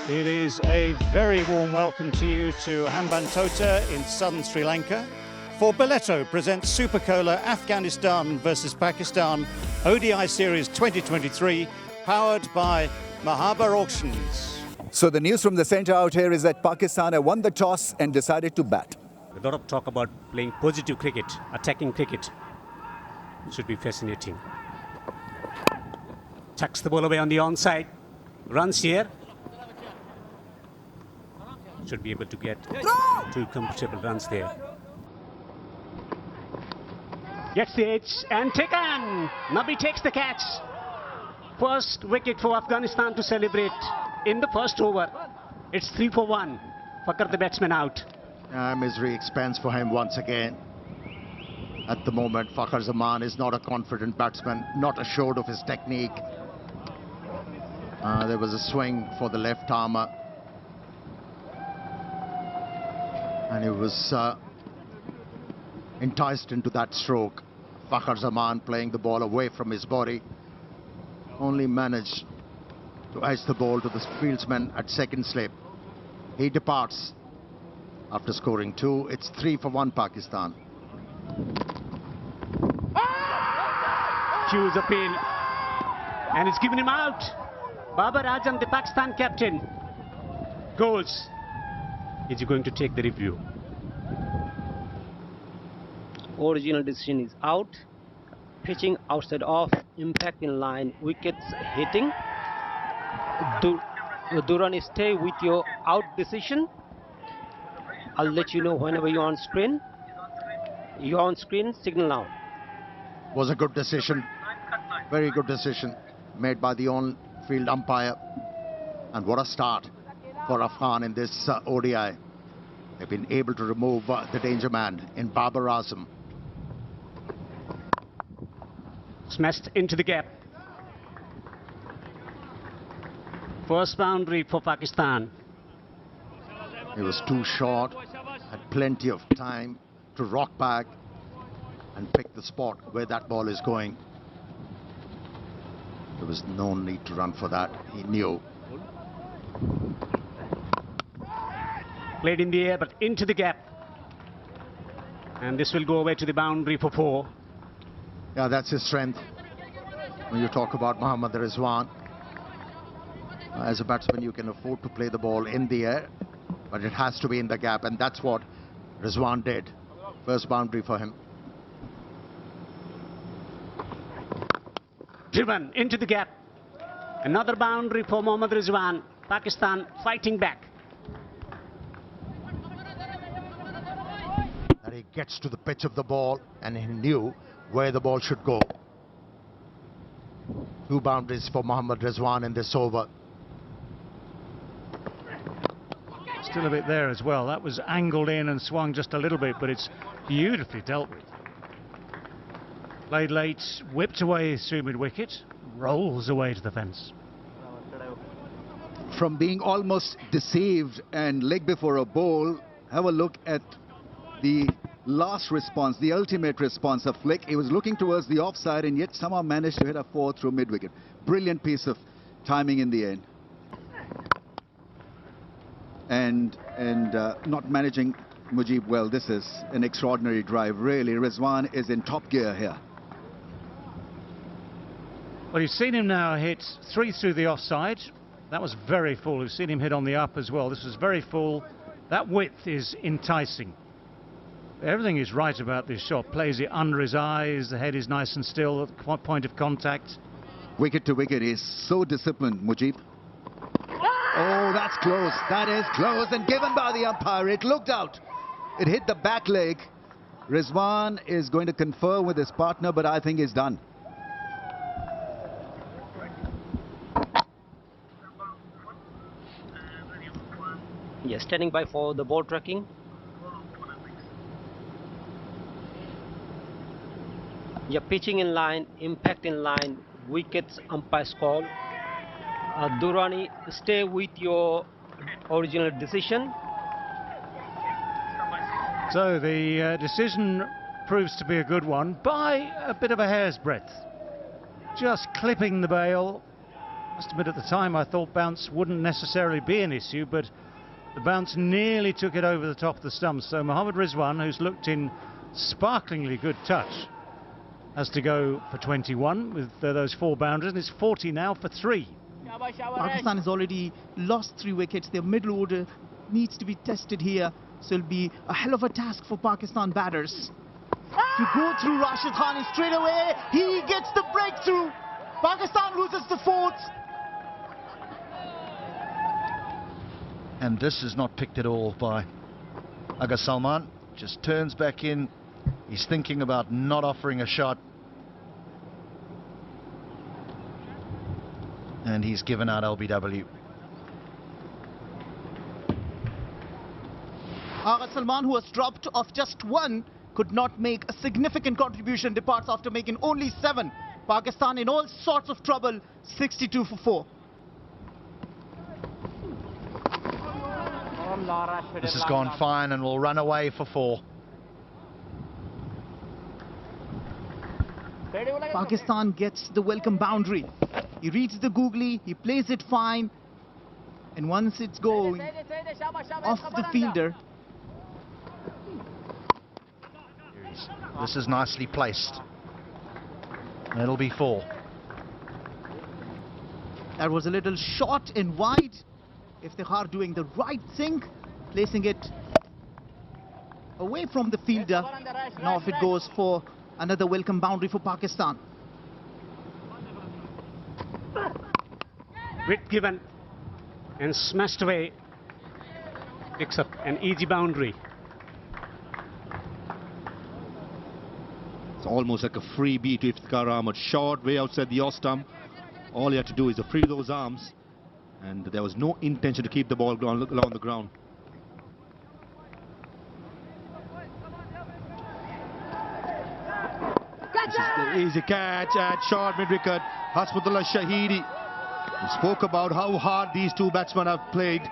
It is a very warm welcome to you to Hambantota in southern Sri Lanka. For Beletto presents Super Cola Afghanistan versus Pakistan ODI Series 2023, powered by Mahabar Auctions. So the news from the centre out here is that Pakistan have won the toss and decided to bat. A lot of talk about playing positive cricket, attacking cricket. Should be fascinating. Chucks the ball away on the onside. Runs here. Should be able to get two comfortable runs there. Gets the edge and taken. Nabi takes the catch. First wicket for Afghanistan to celebrate in the first over. It's 3 for 1. Fakar the batsman out. Misery expands for him once again. At the moment, Fakhar Zaman is not a confident batsman, not assured of his technique. There was a swing for the left armour. And he was enticed into that stroke. Fakhar Zaman playing the ball away from his body. Only managed to edge the ball to the fieldsman at second slip. He departs after scoring 2. It's 3 for 1 Pakistan. Hughes appeal. And it's given him out. Babar Azam, the Pakistan captain, goes. Is he going to take the review? Original decision is out. Pitching outside off, impact in line, wickets hitting. Durrani, stay with your out decision. I'll let you know whenever you're on screen. You're on screen, signal now. Was a good decision. Very good decision made by the on-field umpire. And what a start for Afghan in this ODI. They've been able to remove the danger man in Babar Azam. Smashed into the gap. First boundary for Pakistan. He was too short, had plenty of time to rock back and pick the spot where that ball is going. There was no need to run for that. He knew. Played in the air, but into the gap. And this will go away to the boundary for 4. Yeah, that's his strength. When you talk about Mohammad Rizwan, as a batsman, you can afford to play the ball in the air, but it has to be in the gap, and that's what Rizwan did. First boundary for him. Driven into the gap. Another boundary for Mohammad Rizwan. Pakistan fighting back. And he gets to the pitch of the ball, and he knew where the ball should go. 2 boundaries for Mohammad Rizwan in this over. Still a bit there as well. That was angled in and swung just a little bit, but it's beautifully dealt with. Played late, whipped away through mid-wicket, rolls away to the fence. From being almost deceived and leg before a bowl, have a look at the last response, the ultimate response of Flick. He was looking towards the offside and yet somehow managed to hit a 4 through mid-wicket. Brilliant piece of timing in the end. And not managing Mujib well. This is an extraordinary drive, really. Rizwan is in top gear here. Well, you've seen him now hit 3 through the offside. That was very full. You've seen him hit on the up as well. This was very full. That width is enticing. Everything is right about this shot. Plays it under his eyes. The head is nice and still at the point of contact. Wicket to wicket. He's so disciplined, Mujib. Oh, that's close. That is close and given by the umpire. It looked out. It hit the back leg. Rizwan is going to confer with his partner, but I think he's done. Yes, standing by for the ball tracking. Yeah, pitching in line, impact in line, wickets, umpire's call. Durrani, stay with your original decision. So the decision proves to be a good one by a bit of a hair's breadth. Just clipping the bail must admit at the time I thought bounce wouldn't necessarily be an issue, but the bounce nearly took it over the top of the stumps. So Mohammad Rizwan, who's looked in sparklingly good touch, has to go for 21 with those 4 boundaries, and it's 40 now for 3. Pakistan has already lost 3 wickets. Their middle order needs to be tested here, so it'll be a hell of a task for Pakistan batters to go through Rashid Khan, and straight away he gets the breakthrough. Pakistan loses the 4th. And this is not picked at all by Aga Salman. Just turns back in. He's thinking about not offering a shot. And he's given out LBW. Aga Salman, who has dropped off just 1, could not make a significant contribution, departs after making only 7. Pakistan in all sorts of trouble, 62 for 4. This has gone fine and will run away for 4. Pakistan gets the welcome boundary. He reads the googly, he plays it fine, and once it's going off the fielder. This is nicely placed. It'll be 4. That was a little short and wide. Iftikhar doing the right thing, placing it away from the fielder. Now if it goes for another welcome boundary for Pakistan. Width given and smashed away. Picks up an easy boundary. It's almost like a freebie to Iftikhar Ahmed. Short way outside the off stump. All he had to do is to free those arms, and there was no intention to keep the ball along the ground. This is the easy catch at short mid-wicket. Hasmutullah Shahidi. We spoke about how hard these 2 batsmen have played,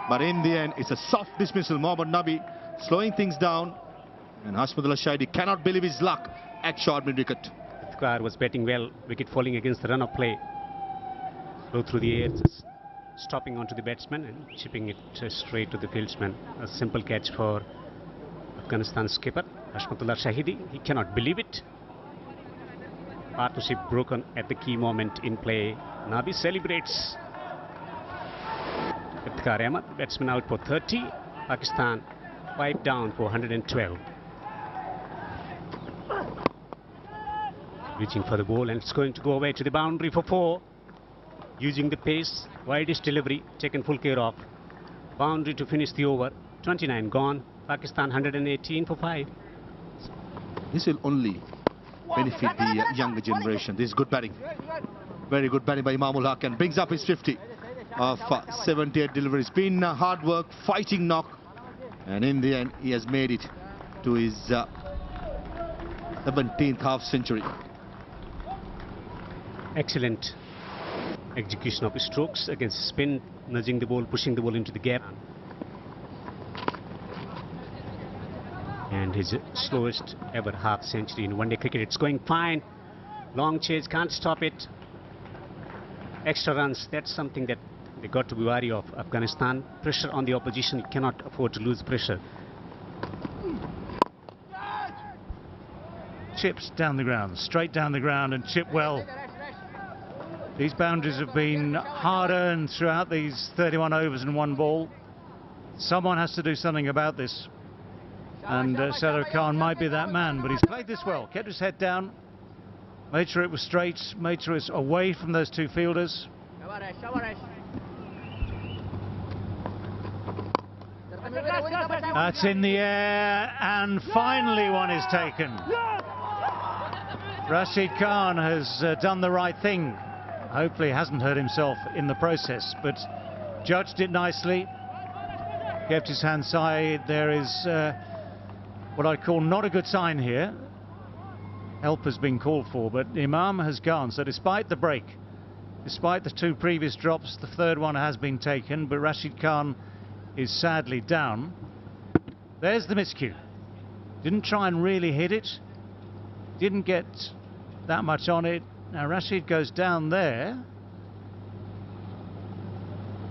but in the end it's a soft dismissal. Mohammad Nabi slowing things down, and Hasmutullah Shahidi cannot believe his luck at short mid-wicket. Iftikhar was batting well, wicket falling against the run of play. Slow through the air, just stopping onto the batsman and chipping it straight to the fieldsman. A simple catch for Afghanistan skipper Hasmutullah Shahidi. He cannot believe it. Partnership broken at the key moment in play. Nabi celebrates. Iftikhar Ahmed, batsman out for 30. Pakistan 5 down for 112. Reaching for the ball, and it's going to go away to the boundary for 4. Using the pace, widest delivery, taken full care of. Boundary to finish the over. 29 gone. Pakistan 118 for 5. This will only benefit the younger generation. This is good batting. Very good batting by Imamul Haq, and brings up his 50 of 78 deliveries. Been hard work, fighting knock, and in the end he has made it to his 17th half century. Excellent execution of his strokes against spin, nudging the ball, pushing the ball into the gap. And his slowest ever half century in one-day cricket. It's going fine. Long chase, can't stop it. Extra runs, that's something that they got to be wary of. Afghanistan, pressure on the opposition, cannot afford to lose pressure. Chips down the ground, straight down the ground, and chip well. These boundaries have been hard earned throughout these 31 overs and 1 ball. Someone has to do something about this. And Sadar Khan might be that man, but he's played this well. Kept his head down, made sure it was straight, made sure it's away from those 2 fielders. That's in the air, and finally one is taken. Rashid Khan has done the right thing. Hopefully hasn't hurt himself in the process, but judged it nicely. Kept his hand side. There is what I call not a good sign here. Help has been called for, but Imam has gone. So despite the break, despite the 2 previous drops, the 3rd one has been taken, but Rashid Khan is sadly down. There's the miscue. Didn't try and really hit it. Didn't get that much on it. Now Rashid goes down there.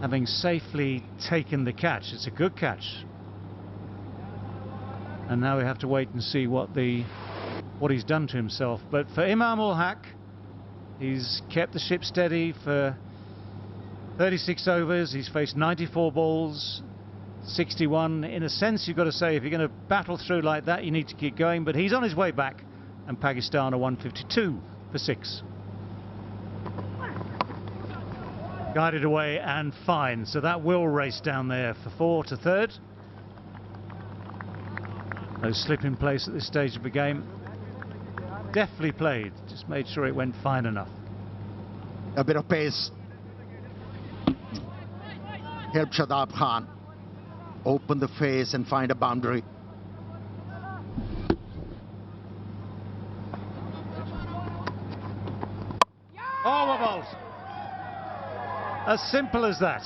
having safely taken the catch. It's a good catch. And now we have to wait and see what he's done to himself. But for Imam ul Haq, he's kept the ship steady for 36 overs. He's faced 94 balls, 61. In a sense, you've got to say, if you're going to battle through like that, you need to keep going. But he's on his way back, and Pakistan are 152 for 6. Guided away and fine. So that will race down there for 4 to third. No slip in place at this stage of the game. Deftly played, just made sure it went fine enough. A bit of pace. Help Shadab Khan open the face and find a boundary. Over bowls. As simple as that.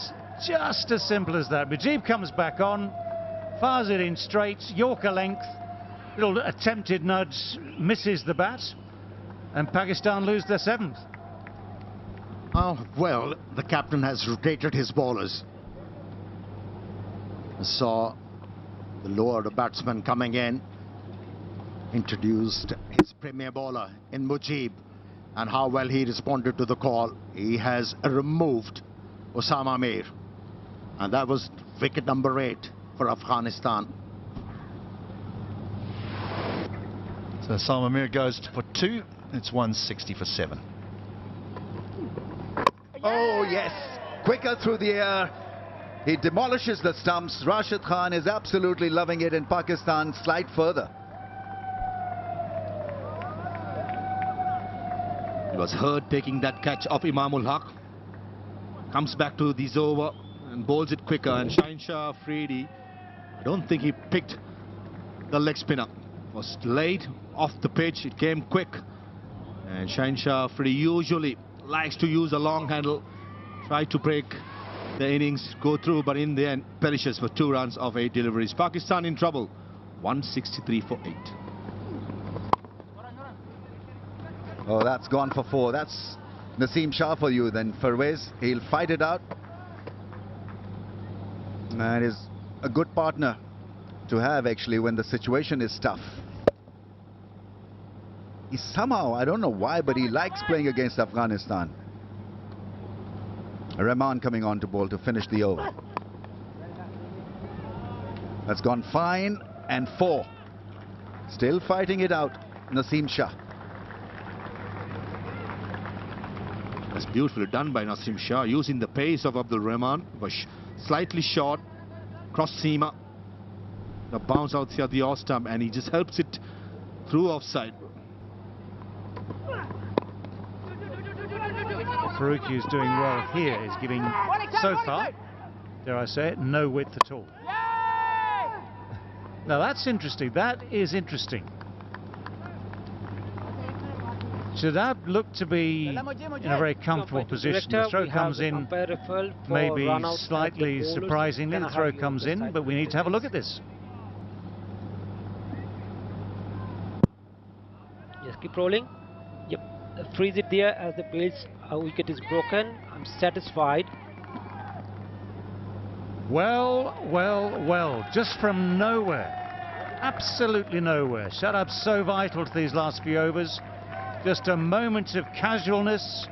Just as simple as that. Mujib comes back on, fires it in straight, Yorker length, little attempted nudge, misses the bat, and Pakistan lose their 7th. Oh, well, the captain has rotated his bowlers. I saw the lower batsman coming in, introduced his premier bowler in Mujib, and how well he responded to the call. He has removed Osama Mir, and that was wicket number 8 for Afghanistan. So Osama Mir goes for 2. It's 160 for 7. Oh, yes. Quicker through the air. He demolishes the stumps. Rashid Khan is absolutely loving it, and Pakistan slide further. He was hurt taking that catch off Imam ul Haq. Comes back to this over and bowls it quicker. And Shah Afridi, I don't think he picked the leg spinner. It was late off the pitch. It came quick. And Shah Afridi usually likes to use a long handle, try to break the innings, go through, but in the end perishes for 2 runs of 8 deliveries. Pakistan in trouble, 163 for 8. Oh, that's gone for 4. That's Naseem Shah for you then, Farwez. He'll fight it out. And is a good partner to have, actually, when the situation is tough. He somehow, I don't know why, but he likes playing against Afghanistan. Rahman coming on to bowl to finish the over. That's gone fine, and 4. Still fighting it out, Naseem Shah. That's beautifully done by Naseem Shah, using the pace of Abdul Rahman. Was slightly short, cross seamer, the bounce out here the off stump, and he just helps it through offside. Faruqi is doing well here. He's giving, so far, dare I say it, no width at all. Now that's interesting. That is interesting. Shadab looked to be in a very comfortable position. The throw comes in, maybe slightly surprisingly, the throw comes in, but we need to have a look at this. Just keep rolling. Yep, freeze it there as the base wicket is broken. I'm satisfied. Well, well, well, just from nowhere, absolutely nowhere. Shadab's so vital to these last few overs. Just a moment of casualness.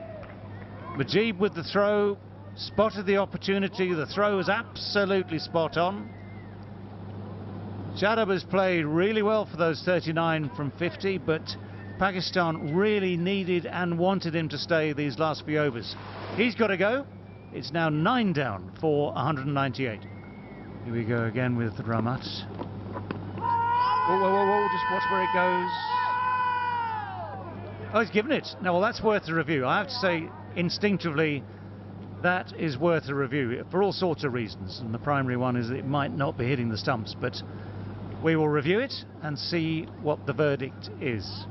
Mujib with the throw, spotted the opportunity. The throw was absolutely spot on. Shadab has played really well for those 39 from 50, but Pakistan really needed and wanted him to stay these last few overs. He's got to go. It's now 9 down for 198. Here we go again with Ramat. Whoa, whoa, whoa, whoa, just watch where it goes. Oh, he's given it. No, well, that's worth a review. I have to say, instinctively, that is worth a review for all sorts of reasons. And the primary one is that it might not be hitting the stumps, but we will review it and see what the verdict is.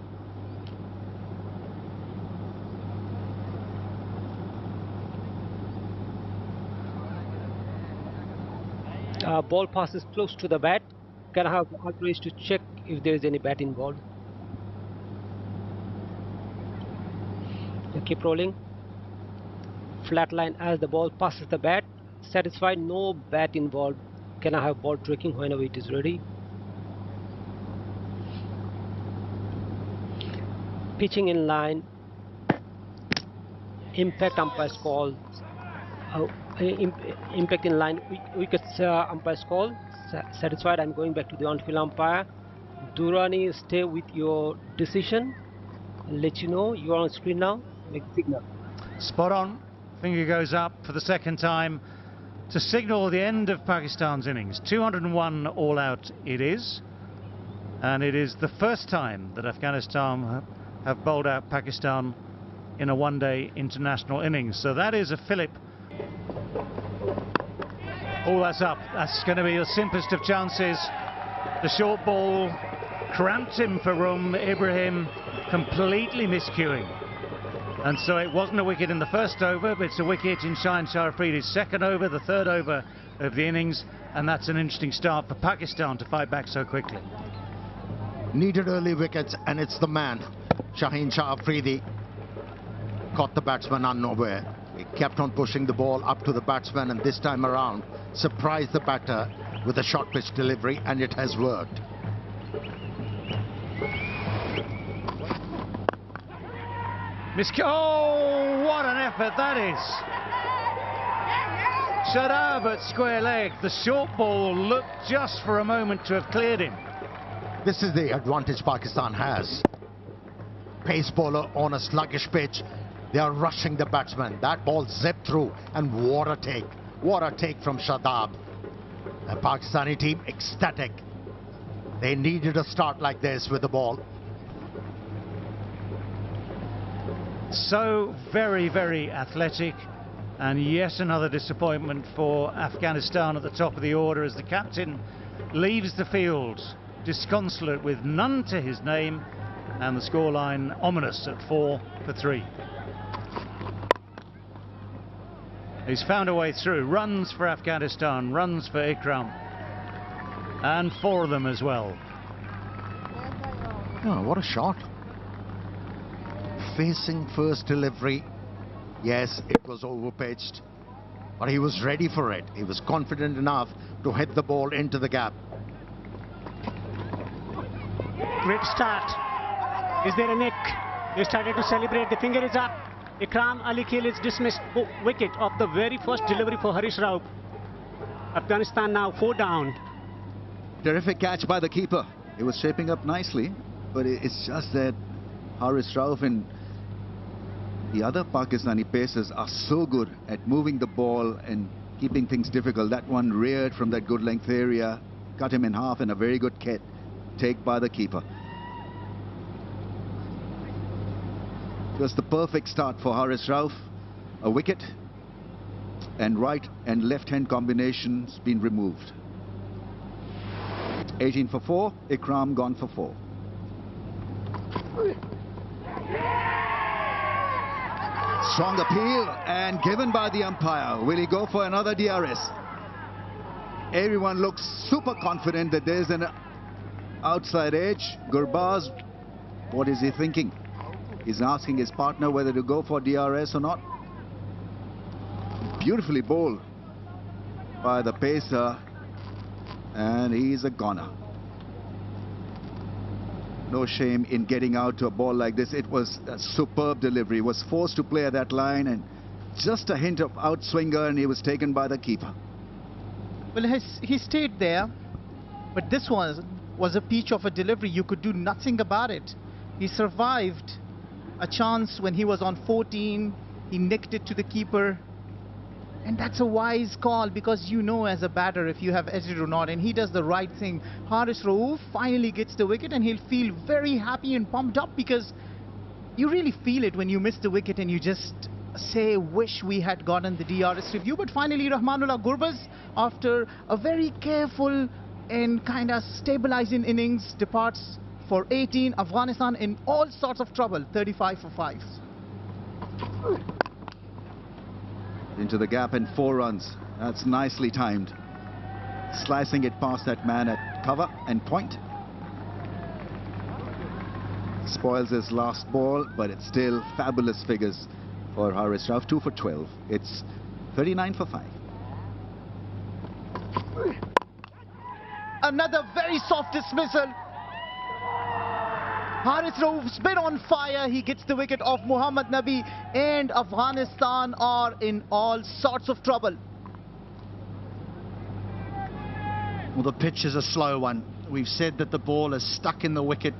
Ball passes close to the bat. Can I have Haris to check if there is any bat involved? You keep rolling. Flat line as the ball passes the bat. satisfied, no bat involved. Can I have ball tracking whenever it is ready? Pitching in line, impact umpire's call. Impact in line, wickets umpire's call. Satisfied, I'm going back to the on-field umpire. Durrani, stay with your decision. I'll let you know. You are on screen now. Make the signal. Spot on. Finger goes up for the second time to signal the end of Pakistan's innings. 201 all out it is. And it is the first time that Afghanistan have bowled out Pakistan in a one-day international innings. So that is a fillip. Oh, that's up. That's going to be the simplest of chances. The short ball cramped him for room. Ibrahim completely miscuing. And so it wasn't a wicket in the first over, but it's a wicket in Naseem Shah Afridi's second over, the third over of the innings. And that's an interesting start for Pakistan to fight back so quickly. Needed early wickets, and it's the man, Naseem Shah Afridi. Caught the batsman unaware. He kept on pushing the ball up to the batsman, and this time around surprised the batter with a short pitch delivery, and it has worked. Oh, what an effort that is. Shadab at square leg. The short ball looked just for a moment to have cleared him. This is the advantage Pakistan has. Pace bowler on a sluggish pitch. They are rushing the batsman. That ball zipped through, and what a take. What a take from Shadab. The Pakistani team ecstatic. They needed a start like this with the ball. So very, very athletic. And yet another disappointment for Afghanistan at the top of the order as the captain leaves the field disconsolate with none to his name, and the scoreline ominous at 4 for 3. He's found a way through. Runs for Afghanistan, runs for Ikram, and 4 of them as well. Oh, what a shot. Facing first delivery. Yes, it was overpitched, but he was ready for it. He was confident enough to hit the ball into the gap. Great start. Is there a nick? They started to celebrate. The finger is up. Ikram Ali Khil is dismissed. Wicket of the very first delivery for Haris Rauf. Afghanistan now 4 down. Terrific catch by the keeper. It was shaping up nicely, but it's just that Haris Rauf and the other Pakistani pacers are so good at moving the ball and keeping things difficult. That one reared from that good length area, cut him in half, and a very good take by the keeper. It was the perfect start for Haris Rauf. A wicket, and right and left hand combinations been removed. 18 for 4, Ikram gone for 4. Strong appeal and given by the umpire. Will he go for another DRS? Everyone looks super confident that there's an outside edge. Gurbaz, what is he thinking? He's asking his partner whether to go for DRS or not. Beautifully bowled by the pacer, and he's a goner. No shame in getting out to a ball like this. It was a superb delivery. Was forced to play at that line, and just a hint of outswinger, and he was taken by the keeper. Well, he stayed there, but this was a peach of a delivery. You could do nothing about it. He survived a chance when he was on 14. He nicked it to the keeper. And that's a wise call, because you know as a batter if you have edged it or not, and he does the right thing. Haris Rauf finally gets the wicket, and he'll feel very happy and pumped up, because you really feel it when you miss the wicket and you just say, wish we had gotten the DRS review. But finally, Rahmanullah Gurbaz, after a very careful and kind of stabilizing innings, departs for 18. Afghanistan in all sorts of trouble, 35 for 5. Into the gap and 4 runs. That's nicely timed. Slicing it past that man at cover and point. Spoils his last ball, but it's still fabulous figures for Haris Rauf. 2 for 12. It's 39 for 5. another very soft dismissal. Haris Rauf's been on fire. He gets the wicket off Mohammad Nabi, and Afghanistan are in all sorts of trouble. Well, the pitch is a slow one. We've said that the ball is stuck in the wicket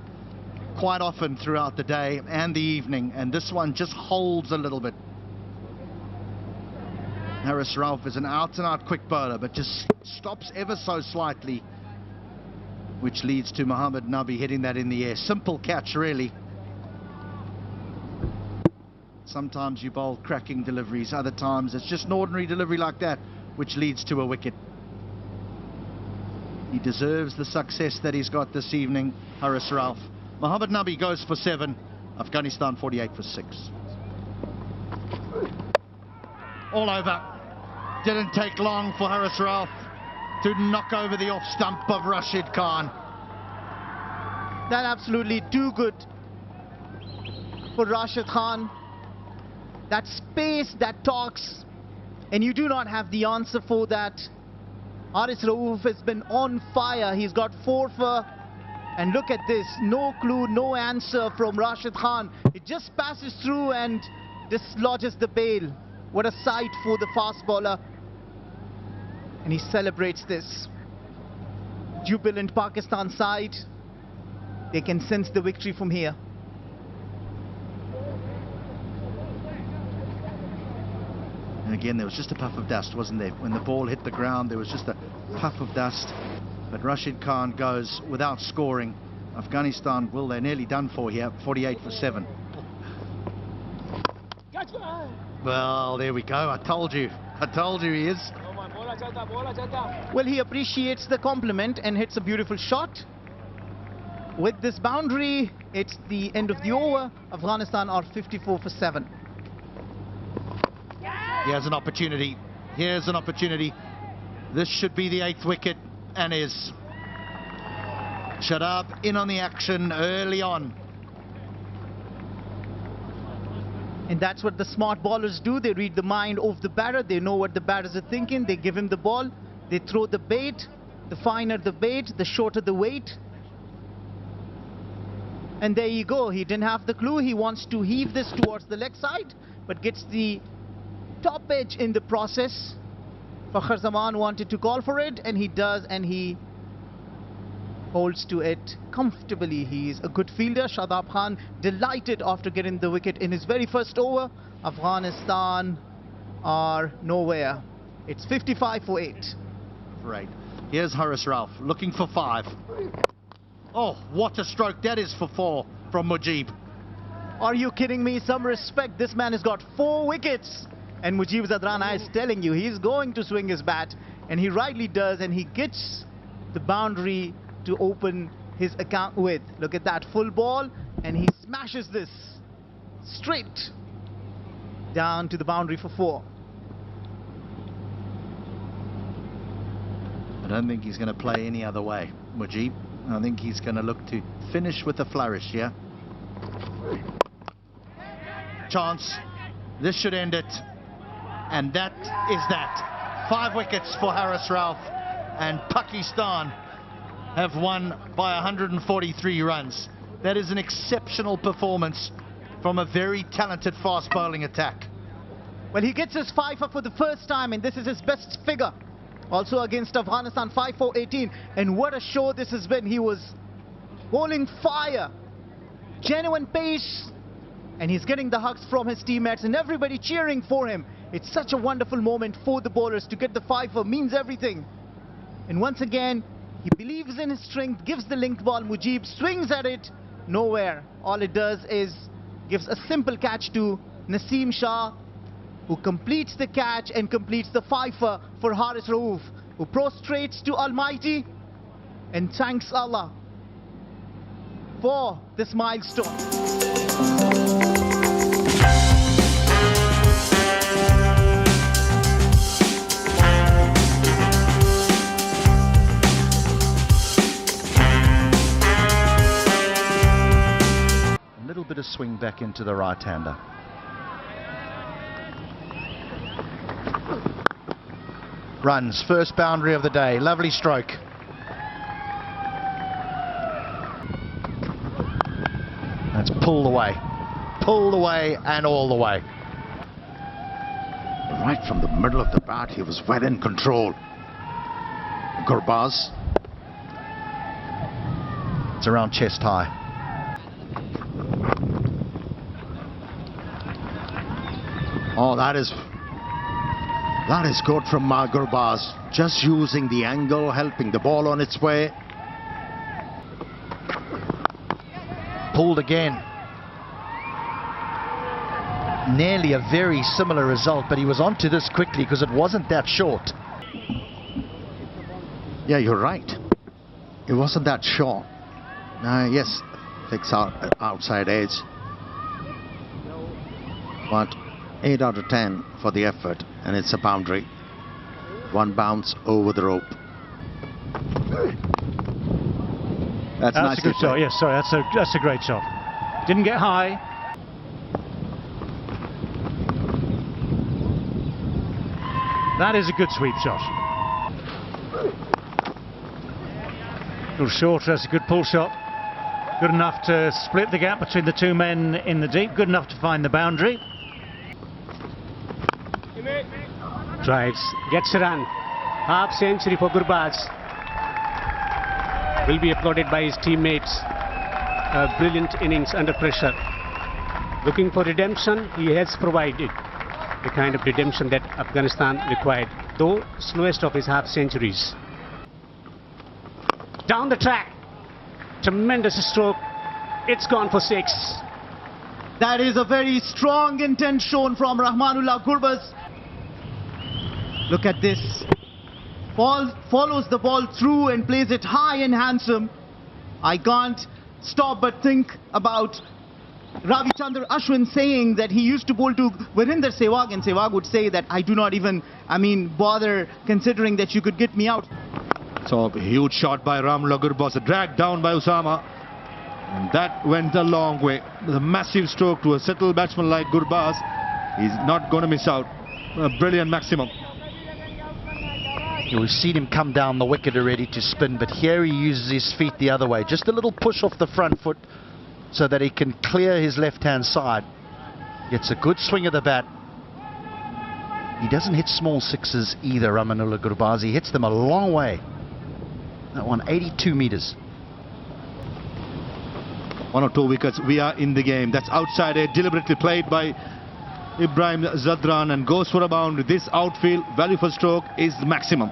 quite often throughout the day and the evening, and this one just holds a little bit. Haris Rauf is an out-and-out quick bowler, but just stops ever so slightly, which leads to Mohammad Nabi hitting that in the air. Simple catch, really. Sometimes you bowl cracking deliveries, other times it's just an ordinary delivery like that, which leads to a wicket. He deserves the success that he's got this evening, Haris Rauf. Mohammad Nabi goes for 7, Afghanistan 48 for 6. All over. Didn't take long for Haris Rauf to knock over the off stump of Rashid Khan. That absolutely too good for Rashid Khan. That space that talks, and you do not have the answer for that. Haris Rauf has been on fire. He's got 4 for, and look at this, no clue, no answer from Rashid Khan. It just passes through and dislodges the bail. What a sight for the fast bowler. And he celebrates this. Jubilant Pakistan side. They can sense the victory from here. And again, there was just a puff of dust, wasn't there? When the ball hit the ground, there was just a puff of dust. But Rashid Khan goes without scoring. Afghanistan, well, they're nearly done for here, 48 for 7. Well, there we go. I told you he is. Well, he appreciates the compliment and hits a beautiful shot. With this boundary, it's the end of the over. Afghanistan are 54 for 7. Here's an opportunity. Here's an opportunity. This should be the 8th wicket, and is. Shadab in on the action early on. And that's what the smart bowlers do. They read the mind of the batter. They know what the batters are thinking. They give him the ball. They throw the bait. The finer the bait, the shorter the weight. And there you go. He didn't have the clue. He wants to heave this towards the leg side, but gets the top edge in the process. Fakhar Zaman wanted to call for it, and he does, and he holds to it comfortably. He is a good fielder. Shadab Khan delighted after getting the wicket in his very first over. Afghanistan are nowhere. It's 55 for 8. Right. Here's Haris Rauf looking for 5. Oh, what a stroke that is for 4 from Mujib. Are you kidding me? Some respect. This man has got 4 wickets. And Mujib Zadrana is telling you he's going to swing his bat. And he rightly does. And he gets the boundary to open his account with. Look at that full ball, and he smashes this straight down to the boundary for 4. I don't think he's going to play any other way, Mujib. I think he's going to look to finish with a flourish, yeah? Chance. This should end it. And that is that. 5 wickets for Haris Rauf, and Pakistan have won by 143 runs. That is an exceptional performance from a very talented fast bowling attack. Well, he gets his 5 for the first time, and this is his best figure. Also against Afghanistan, 5 for 18. And what a show this has been. He was bowling fire, genuine pace, and he's getting the hugs from his teammates and everybody cheering for him. It's such a wonderful moment for the bowlers. To get the 5 means everything. And once again, he believes in his strength, gives the linked ball. Mujib swings at it, nowhere. All it does is gives a simple catch to Naseem Shah, who completes the catch and completes the 5 for Haris Rauf, who prostrates to Almighty and thanks Allah for this milestone. Bit of swing back into the right-hander. Runs, first boundary of the day. Lovely stroke. That's pulled away and all the way. Right from the middle of the bat, he was well in control. Gurbaz. It's around chest high. Oh, that is good from Gurbaz. Just using the angle, helping the ball on its way. Pulled again. Nearly a very similar result, but he was onto this quickly because it wasn't that short. Yeah, you're right. It wasn't that short. Yes, fix outside edge. But 8 out of 10 for the effort, and it's a boundary. One bounce over the rope. That's a good shot. Yes, sorry, that's a great shot. Didn't get high. That is a good sweep shot. A little shorter, that's a good pull shot. Good enough to split the gap between the two men in the deep. Good enough to find the boundary. Drives, gets a run. Half century for Gurbaz. Will be applauded by his teammates. A brilliant innings under pressure. Looking for redemption, he has provided the kind of redemption that Afghanistan required, though slowest of his half centuries. Down the track, tremendous stroke. It's gone for 6. That is a very strong intent shown from Rahmanullah Gurbaz. Look at this. Follows the ball through and plays it high and handsome. I can't stop but think about Ravi Chandra Ashwin saying that he used to bowl to Virender Sehwag, and Sehwag would say that I do not even, bother considering that you could get me out. So a huge shot by Rahmanullah Gurbaz, dragged down by Usama. And that went a long way. The massive stroke to a settled batsman like Gurbaz. He's not going to miss out. A brilliant maximum. We've seen him come down the wicket already to spin, but here he uses his feet the other way. Just a little push off the front foot so that he can clear his left-hand side. Gets a good swing of the bat. He doesn't hit small sixes either, Rahmanullah Gurbaz. He hits them a long way. That one, 82 meters. 1 or 2 wickets, we are in the game. That's outside edge, deliberately played by Ibrahim Zadran, and goes for a boundary. This outfield value for stroke is the maximum.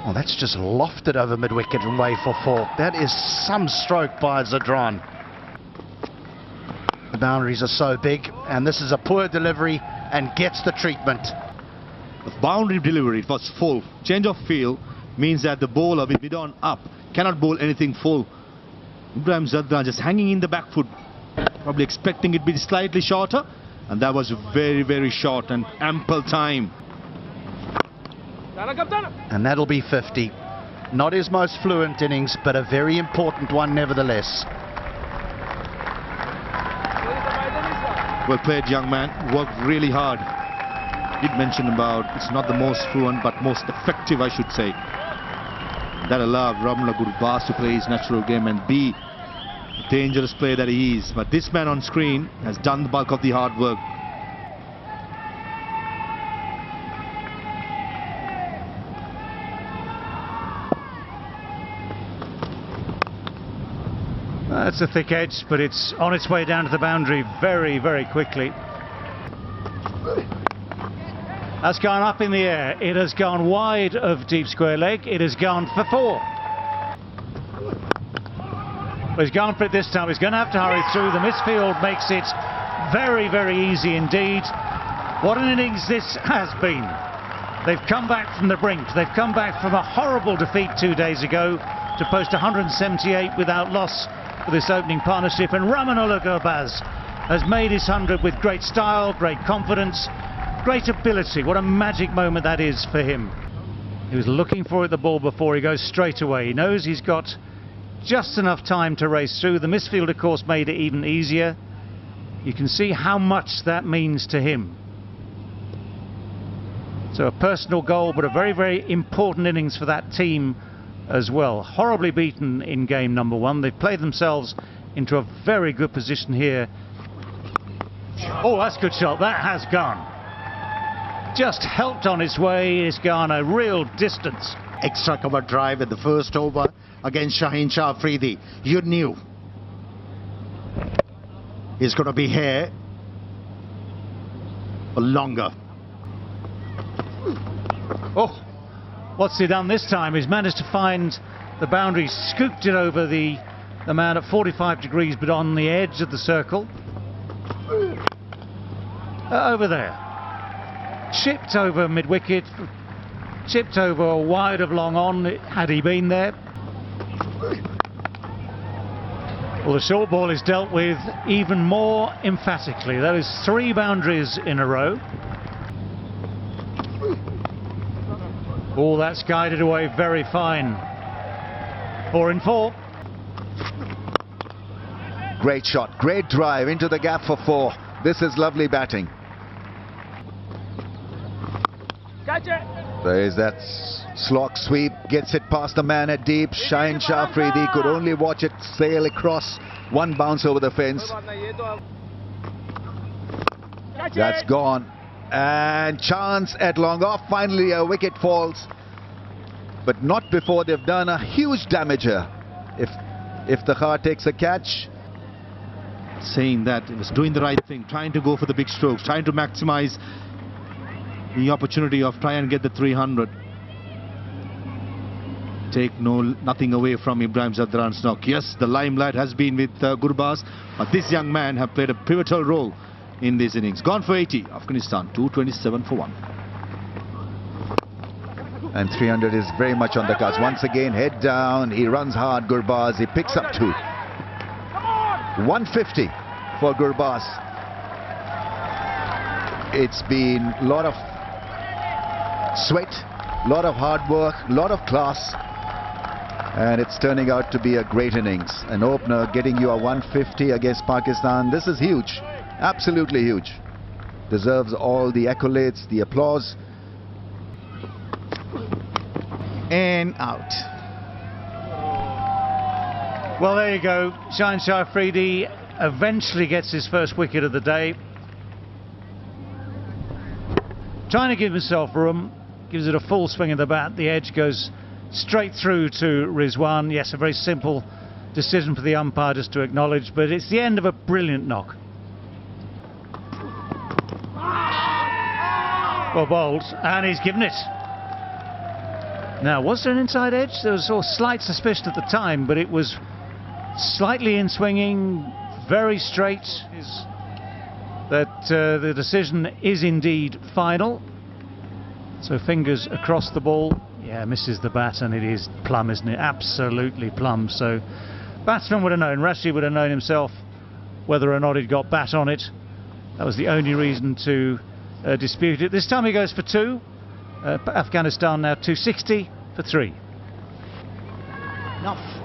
Oh, that's just lofted over mid-wicket and way for 4. That is some stroke by Zadran. The boundaries are so big, and this is a poor delivery and gets the treatment. The boundary delivery, it was full. Change of field means that the bowler with mid-on up cannot bowl anything full. Ibrahim Zadran just hanging in the back foot, probably expecting it to be slightly shorter, and that was very, very short and ample time. And that'll be 50. Not his most fluent innings, but a very important one nevertheless. Well played, young man. Worked really hard. Did mention about it's not the most fluent, but most effective, I should say. That allowed Rahmanullah Gurbaz to play his natural game and be the dangerous player that he is. But this man on screen has done the bulk of the hard work. That's a thick edge, but it's on its way down to the boundary very, very quickly. That's gone up in the air. It has gone wide of deep square leg. It has gone for 4. Well, he's gone for it this time. He's going to have to hurry through. The misfield makes it very, very easy indeed. What an innings this has been. They've come back from the brink. They've come back from a horrible defeat 2 days ago to post 178 without loss for this opening partnership. And Rahmanullah Gurbaz has made his 100 with great style, great confidence, great ability. What a magic moment that is for him. He was looking for the ball before he goes straight away. He knows he's got just enough time to race through. The misfield, of course, made it even easier. You can see how much that means to him. So a personal goal, but a very, very important innings for that team as well. Horribly beaten in game number 1. They've played themselves into a very good position here. Oh, that's a good shot. That has gone. Just helped on its way. It's gone a real distance. Extra cover drive in the first over against Shaheen Shah Afridi. You knew he's going to be here for longer. Oh, what's he done this time? He's managed to find the boundary, scooped it over the man at 45 degrees, but on the edge of the circle. Over there. Chipped over mid-wicket, chipped over wide of long on, had he been there. Well, the short ball is dealt with even more emphatically. That is 3 boundaries in a row. Oh, that's guided away very fine. 4 in 4. Great shot, great drive into the gap for 4. This is lovely batting. There is that slog sweep, gets it past the man at deep. Shaheen Shah Afridi could only watch it sail across, 1 bounce over the fence. That's gone. And chance at long off. Finally a wicket falls, but not before they've done a huge damage here. If the Khar takes a catch. Saying that it was doing the right thing, trying to go for the big strokes, trying to maximize the opportunity of try and get the 300. Take nothing away from Ibrahim Zadran's knock. Yes, the limelight has been with Gurbaz, but this young man have played a pivotal role in these innings. Gone for 80, Afghanistan 227 for 1. And 300 is very much on the cards. Once again, head down, he runs hard, Gurbaz, he picks up 2. 150 for Gurbaz. It's been a lot of sweat, a lot of hard work, a lot of class, and it's turning out to be a great innings. An opener getting you a 150 against Pakistan. This is huge, absolutely huge. Deserves all the accolades, the applause. And out. Well, there you go. Shaheen Shah Afridi eventually gets his first wicket of the day. Trying to give himself room, gives it a full swing of the bat. The edge goes straight through to Rizwan. Yes, a very simple decision for the umpire just to acknowledge, but it's the end of a brilliant knock. Well bowled, and he's given it. Now, was there an inside edge? There was a slight suspicion at the time, but it was slightly in swinging, very straight. The decision is indeed final. So fingers across the ball. Yeah, misses the bat, and it is plumb, isn't it? Absolutely plumb. So batsman would have known, Rashid would have known himself whether or not he'd got bat on it. That was the only reason to dispute it. This time he goes for 2. Afghanistan now 260 for 3. Enough.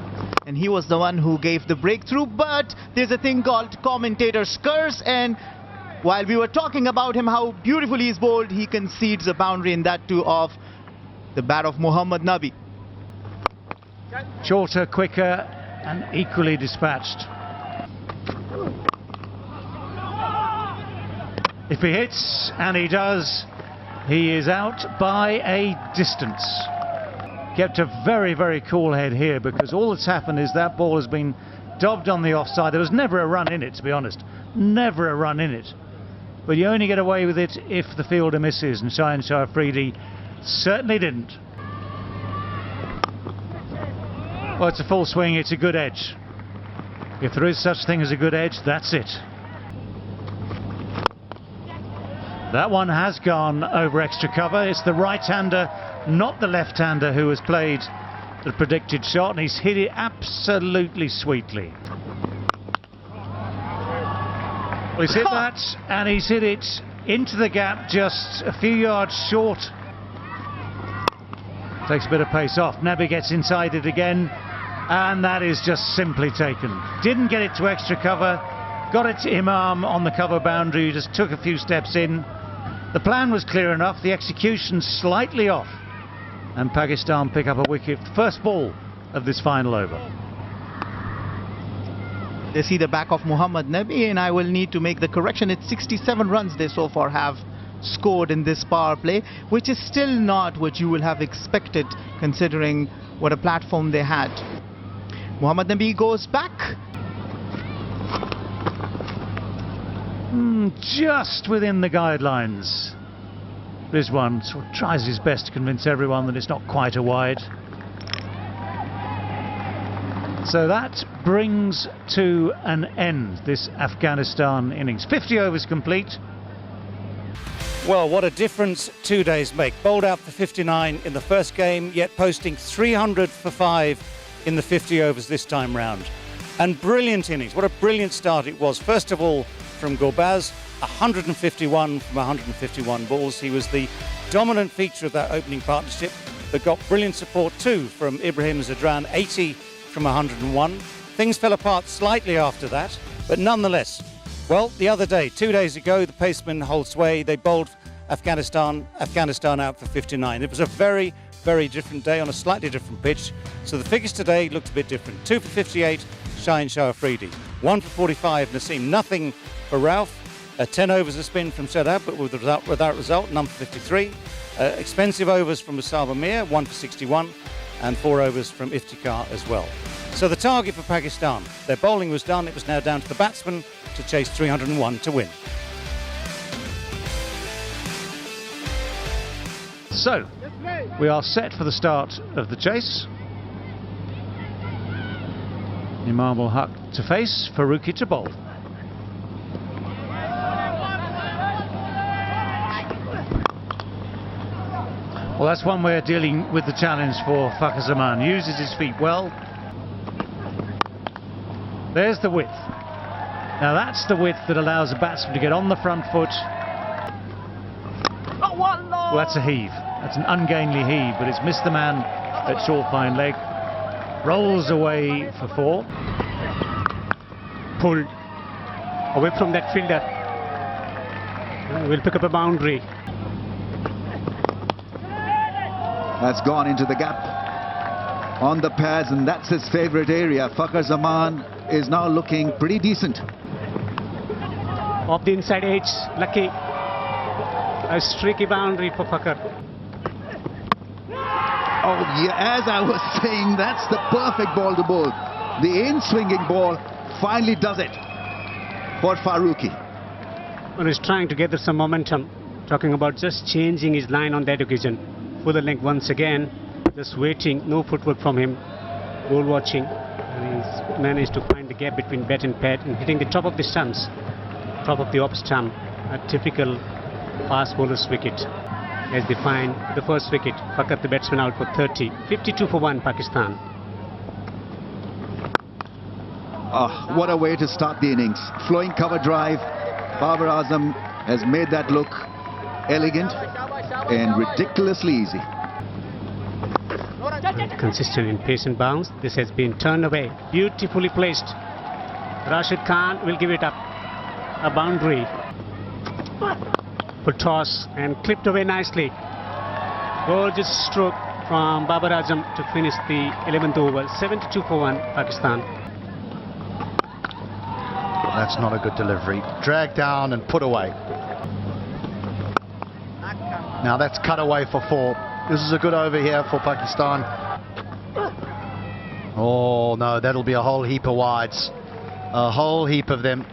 And he was the one who gave the breakthrough, but there's a thing called commentator's curse, and while we were talking about him, how beautifully he's bowled, he concedes a boundary, in that too of the bat of Mohammad Nabi. Shorter, quicker, and equally dispatched. If he hits, and he does, he is out by a distance. Kept a very, very cool head here, because all that's happened is that ball has been dobbed on the offside. There was never a run in it, to be honest. Never a run in it. But you only get away with it if the fielder misses, and Shaheen Shah Afridi certainly didn't. Well, it's a full swing, it's a good edge. If there is such thing as a good edge, that's it. That one has gone over extra cover. It's the right-hander, not the left-hander, who has played the predicted shot, and he's hit it absolutely sweetly. Well, he's hit that, and he's hit it into the gap just a few yards short. Takes a bit of pace off. Nabi gets inside it again, and that is just simply taken. Didn't get it to extra cover, got it to Imam on the cover boundary, just took a few steps in. The plan was clear enough, the execution slightly off, and Pakistan pick up a wicket, first ball of this final over. They see the back of Mohammad Nabi, and I will need to make the correction. It's 67 runs they so far have scored in this power play, which is still not what you will have expected considering what a platform they had. Mohammad Nabi goes back. Just within the guidelines. Rizwan sort of tries his best to convince everyone that it's not quite a wide. So that brings to an end this Afghanistan innings. 50 overs complete. Well, what a difference 2 days make. Bowled out for 59 in the first game, yet posting 300 for 5 in the 50 overs this time round. And brilliant innings. What a brilliant start it was. First of all, from Gurbaz, 151 from 151 balls. He was the dominant feature of that opening partnership, but got brilliant support too from Ibrahim Zadran, 80 from 101. Things fell apart slightly after that, but nonetheless, well, the other day, 2 days ago, the pacemen hold sway. They bowled Afghanistan out for 59. It was a very, very different day on a slightly different pitch. So the figures today looked a bit different. 2 for 58, Shaheen Shah Afridi. 1 for 45, Naseem. Nothing for Rauf. 10 overs a spin from Shadab, but without result. None for 53. Expensive overs from Musab Amir. 1 for 61. And 4 overs from Iftikhar as well. So the target for Pakistan, their bowling was done. It was now down to the batsmen to chase 301 to win. So, we are set for the start of the chase. Imam ul Haq to face, Farooqi to bowl. Well, that's one way of dealing with the challenge for Fakhar Zaman. Uses his feet well. There's the width. Now that's the width that allows a batsman to get on the front foot. Well, that's a heave. That's an ungainly heave, but it's missed the man at short fine leg. Rolls away for 4. Pulled away from that fielder. Will pick up a boundary. That's gone into the gap on the pads, and that's his favorite area. Fakhar Zaman is now looking pretty decent. Off the inside edge, lucky. A streaky boundary for Fakhar. Oh yeah, as I was saying, that's the perfect ball to bowl. The in-swinging ball finally does it for Farooqi. Well, he's trying to gather some momentum. Talking about just changing his line on that occasion. Full length once again, just waiting, no footwork from him, ball watching, and he's managed to find the gap between bat and pad and hitting the top of the stumps, top of the off stump, a typical fast bowler's wicket. As they find the first wicket, Fakhar the batsman out for 30, 52 for 1 Pakistan. Oh, what a way to start the innings. Flowing cover drive. Babar Azam has made that look elegant and ridiculously easy. Consistent in pace and bounce. This has been turned away. Beautifully placed. Rashid Khan will give it up. A boundary. Full toss and clipped away nicely. Gorgeous stroke from Babar Azam to finish the 11th over. 72 for 1 Pakistan. That's not a good delivery. Dragged down and put away. Now that's cut away for 4. This is a good over here for Pakistan. Oh no, that'll be a whole heap of wides. A whole heap of them.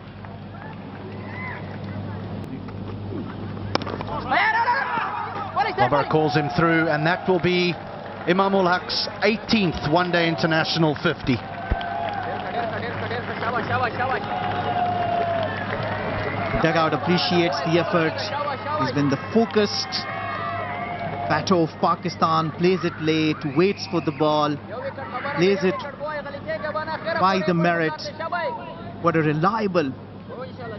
Babar calls him through, and that will be Imam ul Haq's 18th one-day international 50. Dugout appreciates the effort. He's been the focused batter of Pakistan, plays it late, waits for the ball, plays it by the merit. What a reliable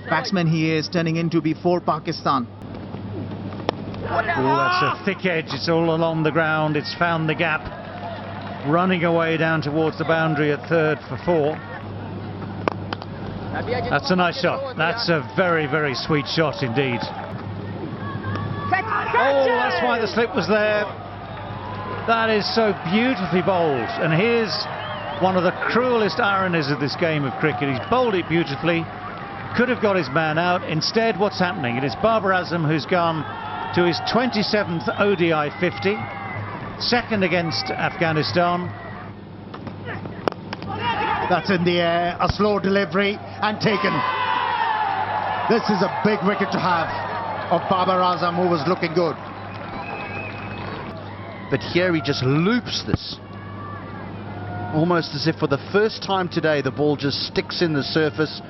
batsman he is, turning in to be for Pakistan. Oh, that's a thick edge. It's all along the ground. It's found the gap. Running away down towards the boundary at third for 4. That's a nice shot. That's a very, very sweet shot indeed. Oh, that's why the slip was there. That is so beautifully bowled. And here's one of the cruelest ironies of this game of cricket. He's bowled it beautifully, could have got his man out. Instead, what's happening? It is Babar Azam who's gone to his 27th ODI 50, second against Afghanistan. That's in the air, a slow delivery and taken. This is a big wicket to have of Babar Azam, who was looking good. But here he just loops this. Almost as if for the first time today the ball just sticks in the surface.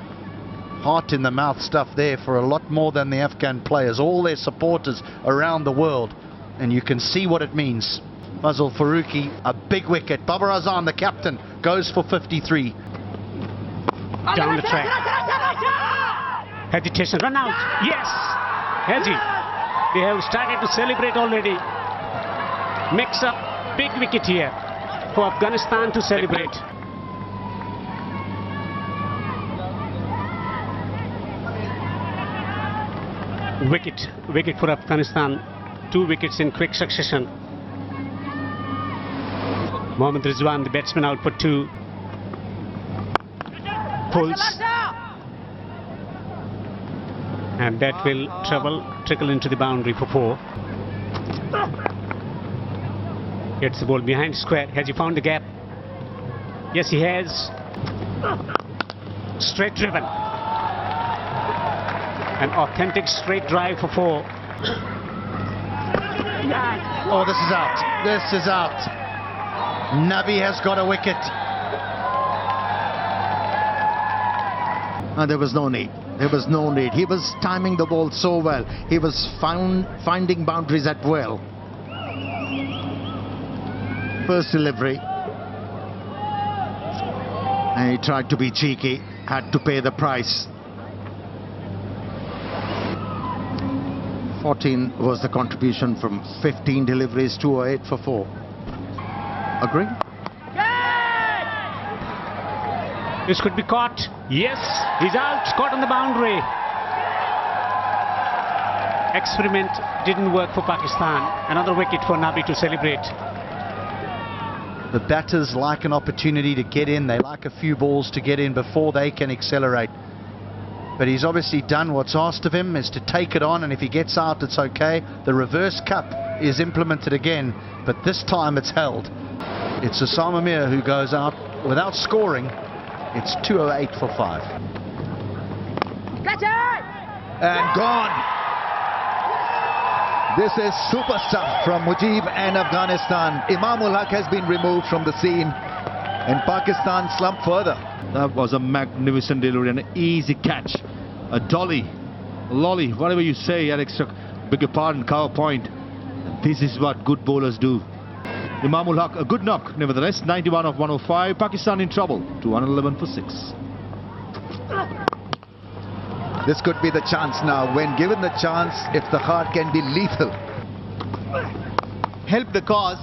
Heart in the mouth stuff there for a lot more than the Afghan players, all their supporters around the world. And you can see what it means. Fazal Farooqi, a big wicket. Babar Azam, the captain, goes for 53. Down the track. Hesitation, run out. Yes! Haji. They have started to celebrate already. Makes up big wicket here for Afghanistan to celebrate. Wicket for Afghanistan. 2 wickets in quick succession. Mohammad Rizwan, the batsman, out for 2. Pulls. And that will trickle into the boundary for 4. Gets the ball behind square. Has he found the gap? Yes, he has. Straight driven. An authentic straight drive for 4. Oh, this is out. This is out. Nabi has got a wicket. And there was no need. There was no need. He was timing the ball so well. He was finding boundaries at will. First delivery. And he tried to be cheeky. Had to pay the price. 14 was the contribution from 15 deliveries, 208 for 4. Agree? This could be caught. Yes, he's out. Caught on the boundary. Experiment didn't work for Pakistan. Another wicket for Nabi to celebrate. The batters like an opportunity to get in. They like a few balls to get in before they can accelerate. But he's obviously done what's asked of him, is to take it on, and if he gets out, it's okay. The reverse cup is implemented again, but this time it's held. It's Osama Mir who goes out without scoring. It's 208 for 5. And gone. This is super stuff from Mujib and Afghanistan. Imamul Haq has been removed from the scene, and Pakistan slumped further. That was a magnificent delivery and an easy catch. A dolly, a lolly, whatever you say, Alex, beg your pardon, cover point. This is what good bowlers do. Imamul Haq, a good knock, nevertheless. 91 of 105. Pakistan in trouble. 211 for 6. This could be the chance now. When given the chance, if the heart can be lethal. Help the cause.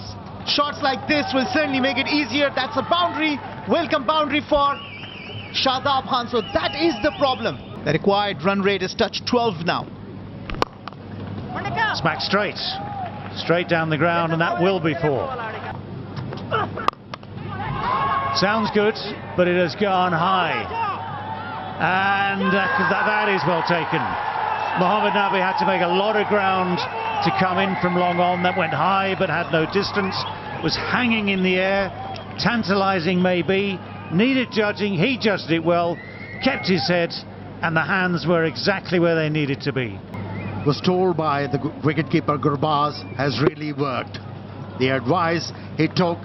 Shots like this will certainly make it easier. That's a boundary. Welcome boundary for Shadab Khan. So that is the problem. The required run rate is touched 12 now. Smack straight. Straight down the ground, and that will be 4. Sounds good, but it has gone high. And that is well taken. Mohammad Nabi had to make a lot of ground to come in from long on. That went high but had no distance. Was hanging in the air. Tantalizing maybe. Needed judging. He judged it well. Kept his head. And the hands were exactly where they needed to be. Was told by the wicketkeeper Gurbaz has really worked. The advice he took,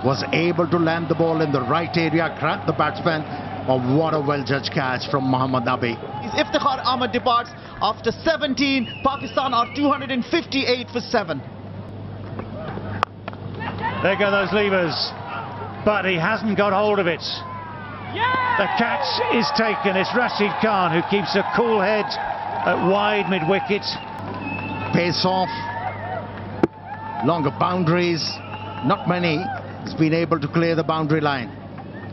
was able to land the ball in the right area, grab the batsman. Oh, what a well-judged catch from Mohammad Nabi. Iftikhar Ahmed departs after 17. Pakistan are 258 for 7. There go those levers. But he hasn't got hold of it. The catch is taken. It's Rashid Khan who keeps a cool head at wide mid-wicket. Pace off. Longer boundaries. Not many. He's been able to clear the boundary line.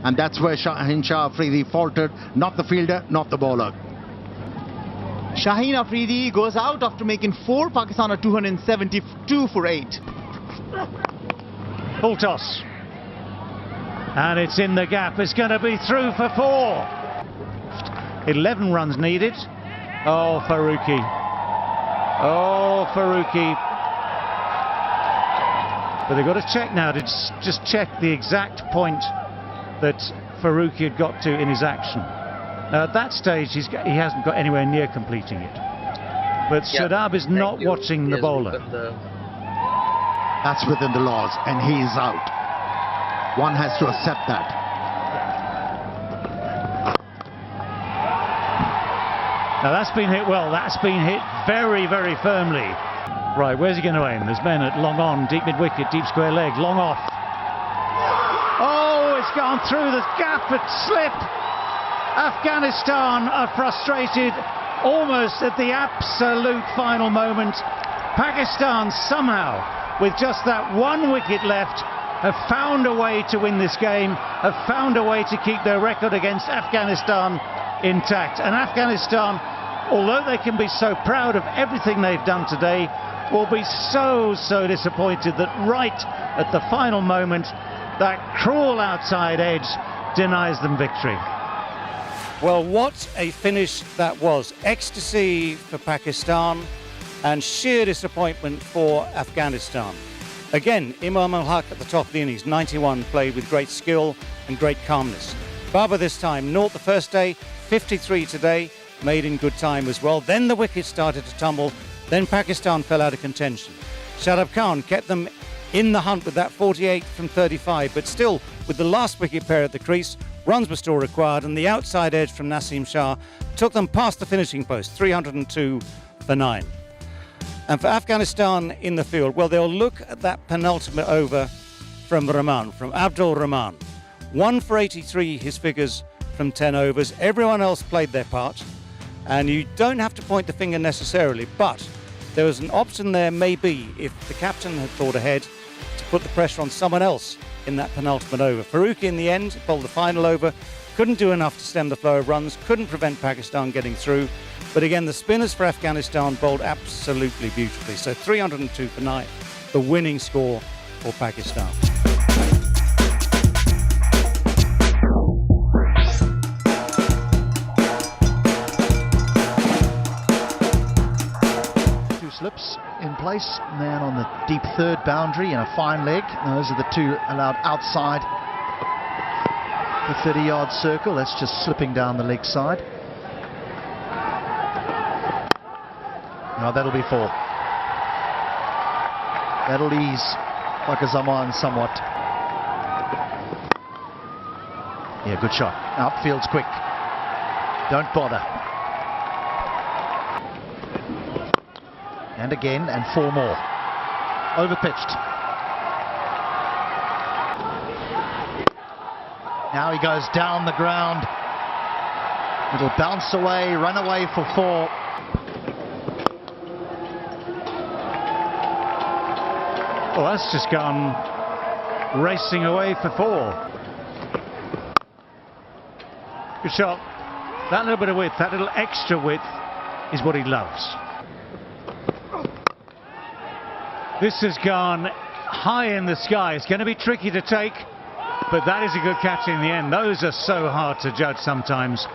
And that's where Shaheen Shah Afridi faltered. Not the fielder, not the bowler. Shaheen Afridi goes out after making 4. Pakistan are 272 for 8. Full toss. And it's in the gap. It's going to be through for 4. 11 runs needed. Oh, Farooqi. Oh, Farooqi. But they've got to check now to just check the exact point that Farooqi had got to in his action. Now at that stage he hasn't got anywhere near completing it. But Shadab is not watching the bowler. That's within the laws, and he is out. One has to accept that. Now that's been hit well. That's been hit very, very firmly. Right, where's he going to aim? There's men at long on, deep mid-wicket, deep square leg, long off. Oh, it's gone through the gap at slip. Afghanistan are frustrated almost at the absolute final moment. Pakistan somehow, with just that 1 wicket left, have found a way to win this game, have found a way to keep their record against Afghanistan intact. And Afghanistan, although they can be so proud of everything they've done today, will be so disappointed that right at the final moment, that cruel outside edge denies them victory. Well, what a finish that was. Ecstasy for Pakistan and sheer disappointment for Afghanistan. Again, Imam ul Haq at the top of the innings, 91, played with great skill and great calmness. Baba this time, 0 the first day, 53 today, made in good time as well. Then the wickets started to tumble. Then Pakistan fell out of contention. Shadab Khan kept them in the hunt with that 48 from 35, but still, with the last wicket pair at the crease, runs were still required, and the outside edge from Naseem Shah took them past the finishing post, 302 for 9. And for Afghanistan in the field, well, they'll look at that penultimate over from Rahman, from Abdul Rahman. 1 for 83, his figures from 10 overs. Everyone else played their part, and you don't have to point the finger necessarily, but there was an option there, maybe, if the captain had thought ahead, to put the pressure on someone else in that penultimate over. Farooqi in the end bowled the final over, couldn't do enough to stem the flow of runs, couldn't prevent Pakistan getting through. But again, the spinners for Afghanistan bowled absolutely beautifully. So 302 for 9, the winning score for Pakistan. Slips in place, man on the deep third boundary and a fine leg. Those are the two allowed outside the 30-yard circle. That's just slipping down the leg side. Now that'll be 4. That'll ease Pakistan somewhat. Yeah, good shot. Outfield's quick. Don't bother. And again, and 4 more. Overpitched. Now he goes down the ground. It'll bounce away, run away for 4. Well, that's just gone racing away for 4. Good shot. That little bit of width, that little extra width is what he loves. This has gone high in the sky. It's going to be tricky to take, but that is a good catch in the end. Those are so hard to judge sometimes.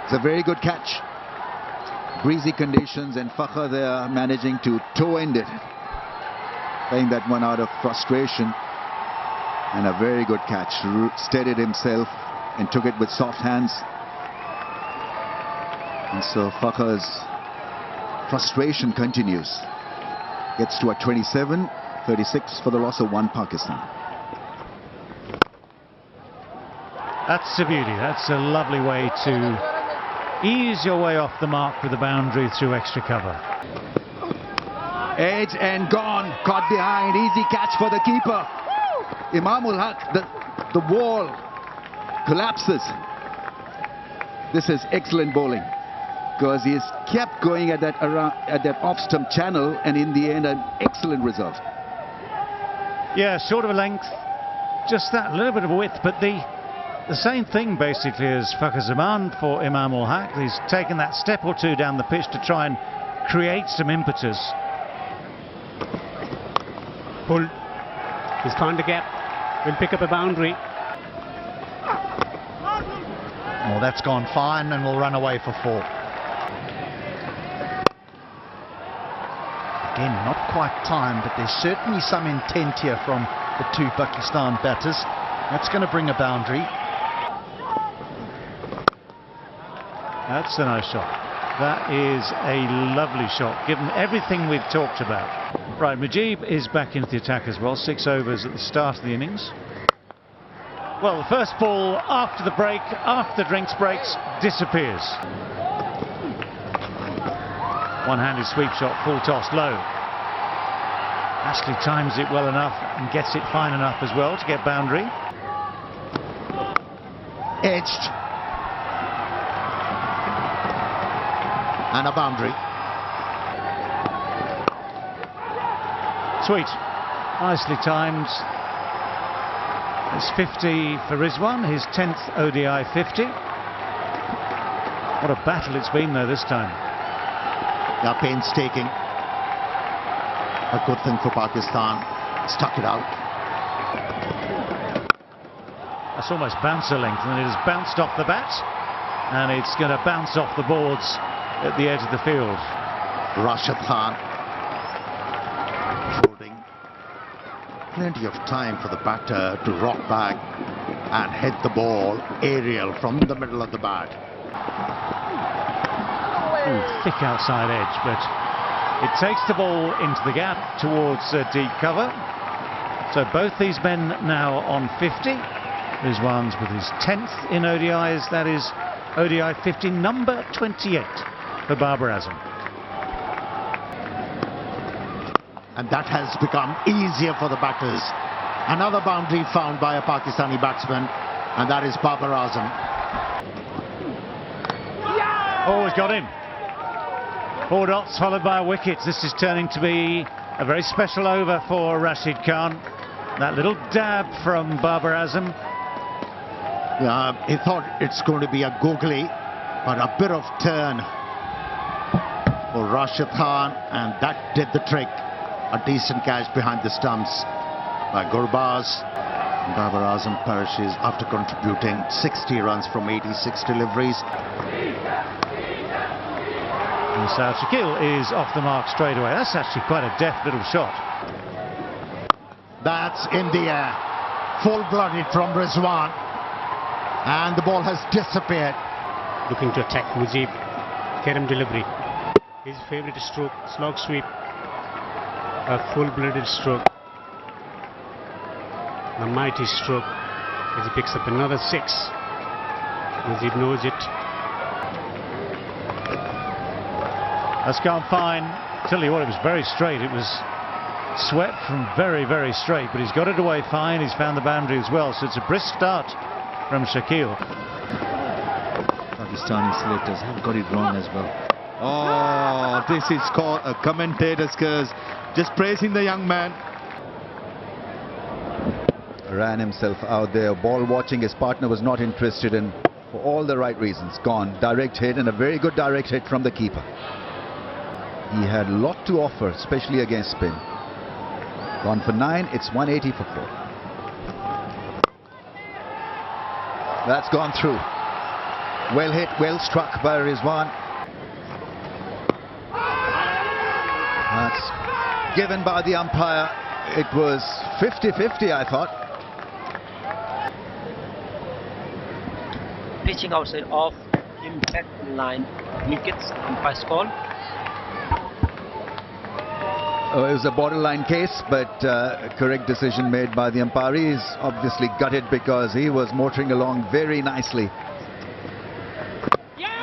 It's a very good catch. Breezy conditions, and Fakhr there managing to toe-end it. Playing that one out of frustration. And a very good catch. Steadied himself and took it with soft hands. And so Fakhr's frustration continues. Gets to a 27, 36 for the loss of 1 Pakistan. That's a beauty. That's a lovely way to ease your way off the mark with the boundary through extra cover. Edge and gone. Caught behind. Easy catch for the keeper. Imam ul Haq, the wall collapses. This is excellent bowling, because he's kept going at that off-stump channel, and in the end an excellent result. Yeah, short of a length, just that little bit of a width, but the same thing basically as Fakhr Zaman for Imam ul Haq. He's taken that step or two down the pitch to try and create some impetus. Pulled. He's found the gap. will pick up a boundary. Well, that's gone fine and will run away for 4. Again, not quite timed, but there's certainly some intent here from the 2 Pakistan batters. That's going to bring a boundary. That's a nice shot. That is a lovely shot, given everything we've talked about. Right, Mujib is back into the attack as well. 6 overs at the start of the innings. Well, the first ball after the break, after the drinks breaks, disappears. One-handed sweep shot, full toss, low. Ashley times it well enough and gets it fine enough as well to get boundary. Edged. And a boundary. Sweet. Nicely timed. It's 50 for Rizwan, his 10th ODI 50. What a battle it's been though this time. Yeah, painstaking. A good thing for Pakistan. Stuck it out. That's almost bouncer length, and it has bounced off the bat, and it's going to bounce off the boards at the edge of the field. Rashid Khan holding plenty of time for the batter to rock back and hit the ball aerial from the middle of the bat. Ooh, thick outside edge, but it takes the ball into the gap towards deep cover. So both these men now on 50. Rizwan's with his 10th in ODIs, that is ODI 50, number 28 for Babar Azam. And that has become easier for the batters. Another boundary found by a Pakistani batsman, and that is Babar Azam. Oh, he's got him. 4 dots followed by a wicket. This is turning to be a very special over for Rashid Khan. That little dab from Babar Azam. Yeah, he thought it's going to be a googly, but a bit of turn for Rashid Khan, and that did the trick. A decent catch behind the stumps by Gurbaz. Babar Azam perishes after contributing 60 runs from 86 deliveries. And Saad Shakil is off the mark straight away. That's actually quite a deft little shot. That's in the air, full-blooded from Rizwan, and the ball has disappeared. Looking to attack Mujib. Kerem delivery. His favourite stroke, slog sweep. A full-blooded stroke. A mighty stroke as he picks up another 6. Mujib knows it. That's gone fine. Tell you what, it was very straight. It was swept from very, very straight, but he's got it away fine. He's found the boundary as well, so it's a brisk start from Shakil. Pakistani selectors have got it wrong as well. Oh, this is called a commentator's curse. Just praising the young man. Ran himself out there, ball watching. His partner was not interested in, for all the right reasons. Gone. Direct hit, and a very good direct hit from the keeper. He had a lot to offer, especially against spin. Gone for 9, it's 180 for 4. That's gone through. Well hit, well struck by Rizwan. That's given by the umpire. It was 50-50, I thought. Pitching outside off, impact line, wickets, umpire's call. Oh, it was a borderline case, but correct decision made by the umpire. He's obviously gutted because he was motoring along very nicely.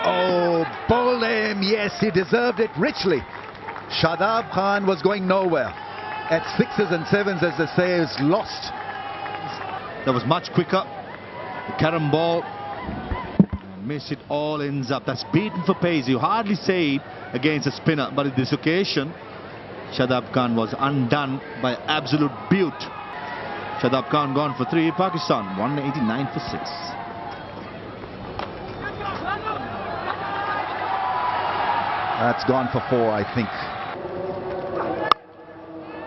Oh, bowled him. Yes, he deserved it richly. Shadab Khan was going nowhere. At 6s and 7s, as they say, is lost. That was much quicker. The carom ball. Miss it, all ends up. That's beaten for pace. You hardly say it against a spinner, but in this occasion, Shadab Khan was undone by absolute beaut. Shadab Khan gone for 3. Pakistan 189 for 6. That's gone for 4, I think.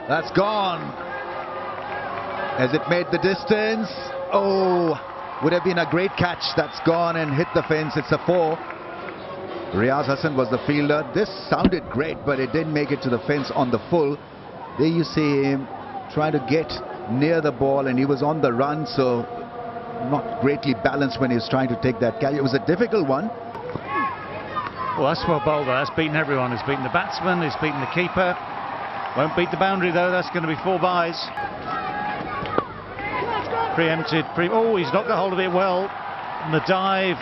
That's gone. Has it made the distance? Oh, would have been a great catch. That's gone and hit the fence. It's a 4. Riaz Hassan was the fielder. This sounded great, but it didn't make it to the fence on the full. There you see him trying to get near the ball, and he was on the run, so not greatly balanced when he was trying to take that catch. It was a difficult one. Well, that's well bowled. That's beaten everyone. It's beaten the batsman. It's beaten the keeper. Won't beat the boundary though. That's going to be 4 byes. Preempted. Oh, he's not got hold of it well. And the dive.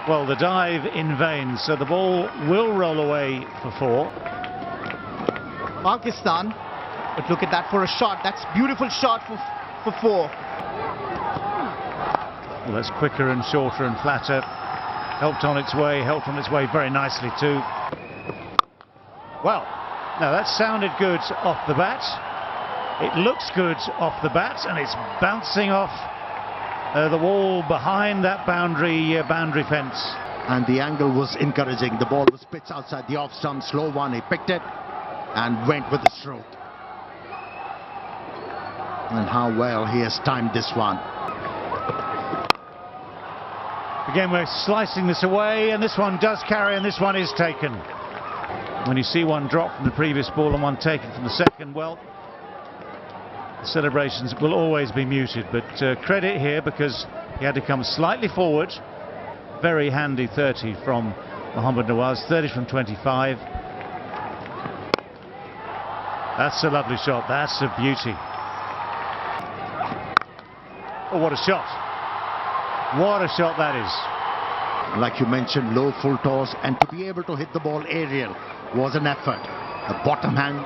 Well, the dive in vain. So the ball will roll away for 4. Pakistan, but look at that for a shot. That's beautiful shot for 4. Well, that's quicker and shorter and flatter. Helped on its way very nicely too. Well, now that sounded good off the bat. It looks good off the bat, and it's bouncing off the wall behind that boundary fence. And the angle was encouraging. The ball was pitched outside the off stump, slow one. He picked it and went with the stroke. And how well he has timed this one. Again, we're slicing this away, and this one does carry, and this one is taken. When you see one drop from the previous ball and one taken from the second, well, the celebrations will always be muted, but credit here because he had to come slightly forward. Very handy 30 from Mohammad Nawaz, 30 from 25. That's a lovely shot. That's a beauty. Oh, what a shot. What a shot that is. Like you mentioned, low full toss, and to be able to hit the ball aerial was an effort. The bottom hand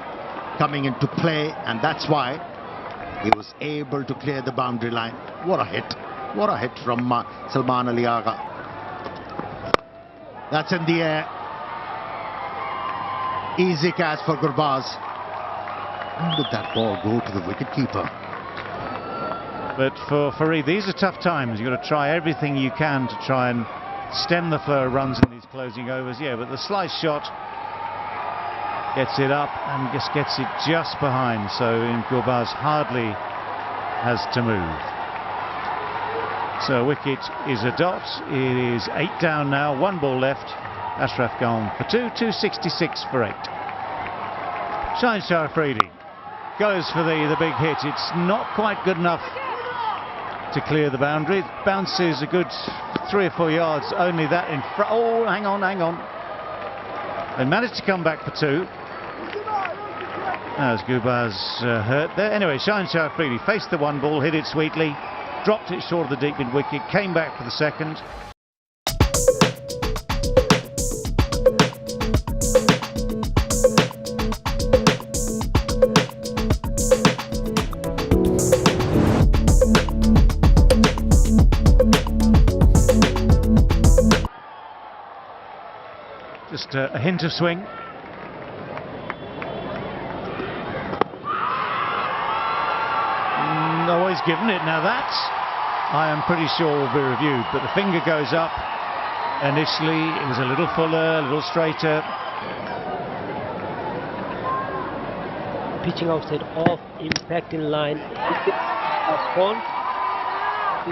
coming into play, and that's why he was able to clear the boundary line. What a hit. What a hit from Salman Ali Agha. That's in the air. Easy catch for Gurbaz. How did that ball go to the wicketkeeper? But for Farid, these are tough times. You've got to try everything you can to try and stem the flow of runs in these closing overs. Yeah, but the slice shot gets it up and just gets it just behind. So Gurbaz hardly has to move. So wicket is a dot. It is 8 down now. 1 ball left. Ashraf gone for 2. 266 for 8. Shaheen Shah Afridi goes for the big hit. It's not quite good enough to clear the boundary. It bounces a good 3 or 4 yards, only that in front. Oh, hang on. They managed to come back for 2. As Gurbaz hurt there. Anyway, Shaheen Shah Afridi faced the 1 ball, hit it sweetly, dropped it short of the deep mid wicket, came back for the second. Just a hint of swing. Always given it. Now that, I am pretty sure, will be reviewed. But the finger goes up. Initially, it was a little fuller, a little straighter. Pitching outside off, impact in line.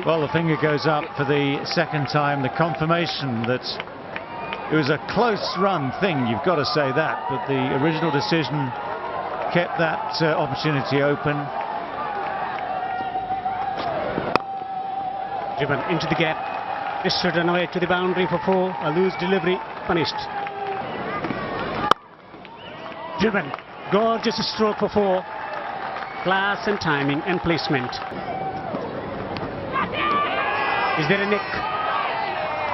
Well, the finger goes up for the second time. The confirmation that it was a close run thing, you've got to say that, but the original decision kept that opportunity open. Driven into the gap. This should run away to the boundary for 4. A loose delivery, punished. Driven. Gorgeous stroke for 4. Class and timing and placement. Is there a nick?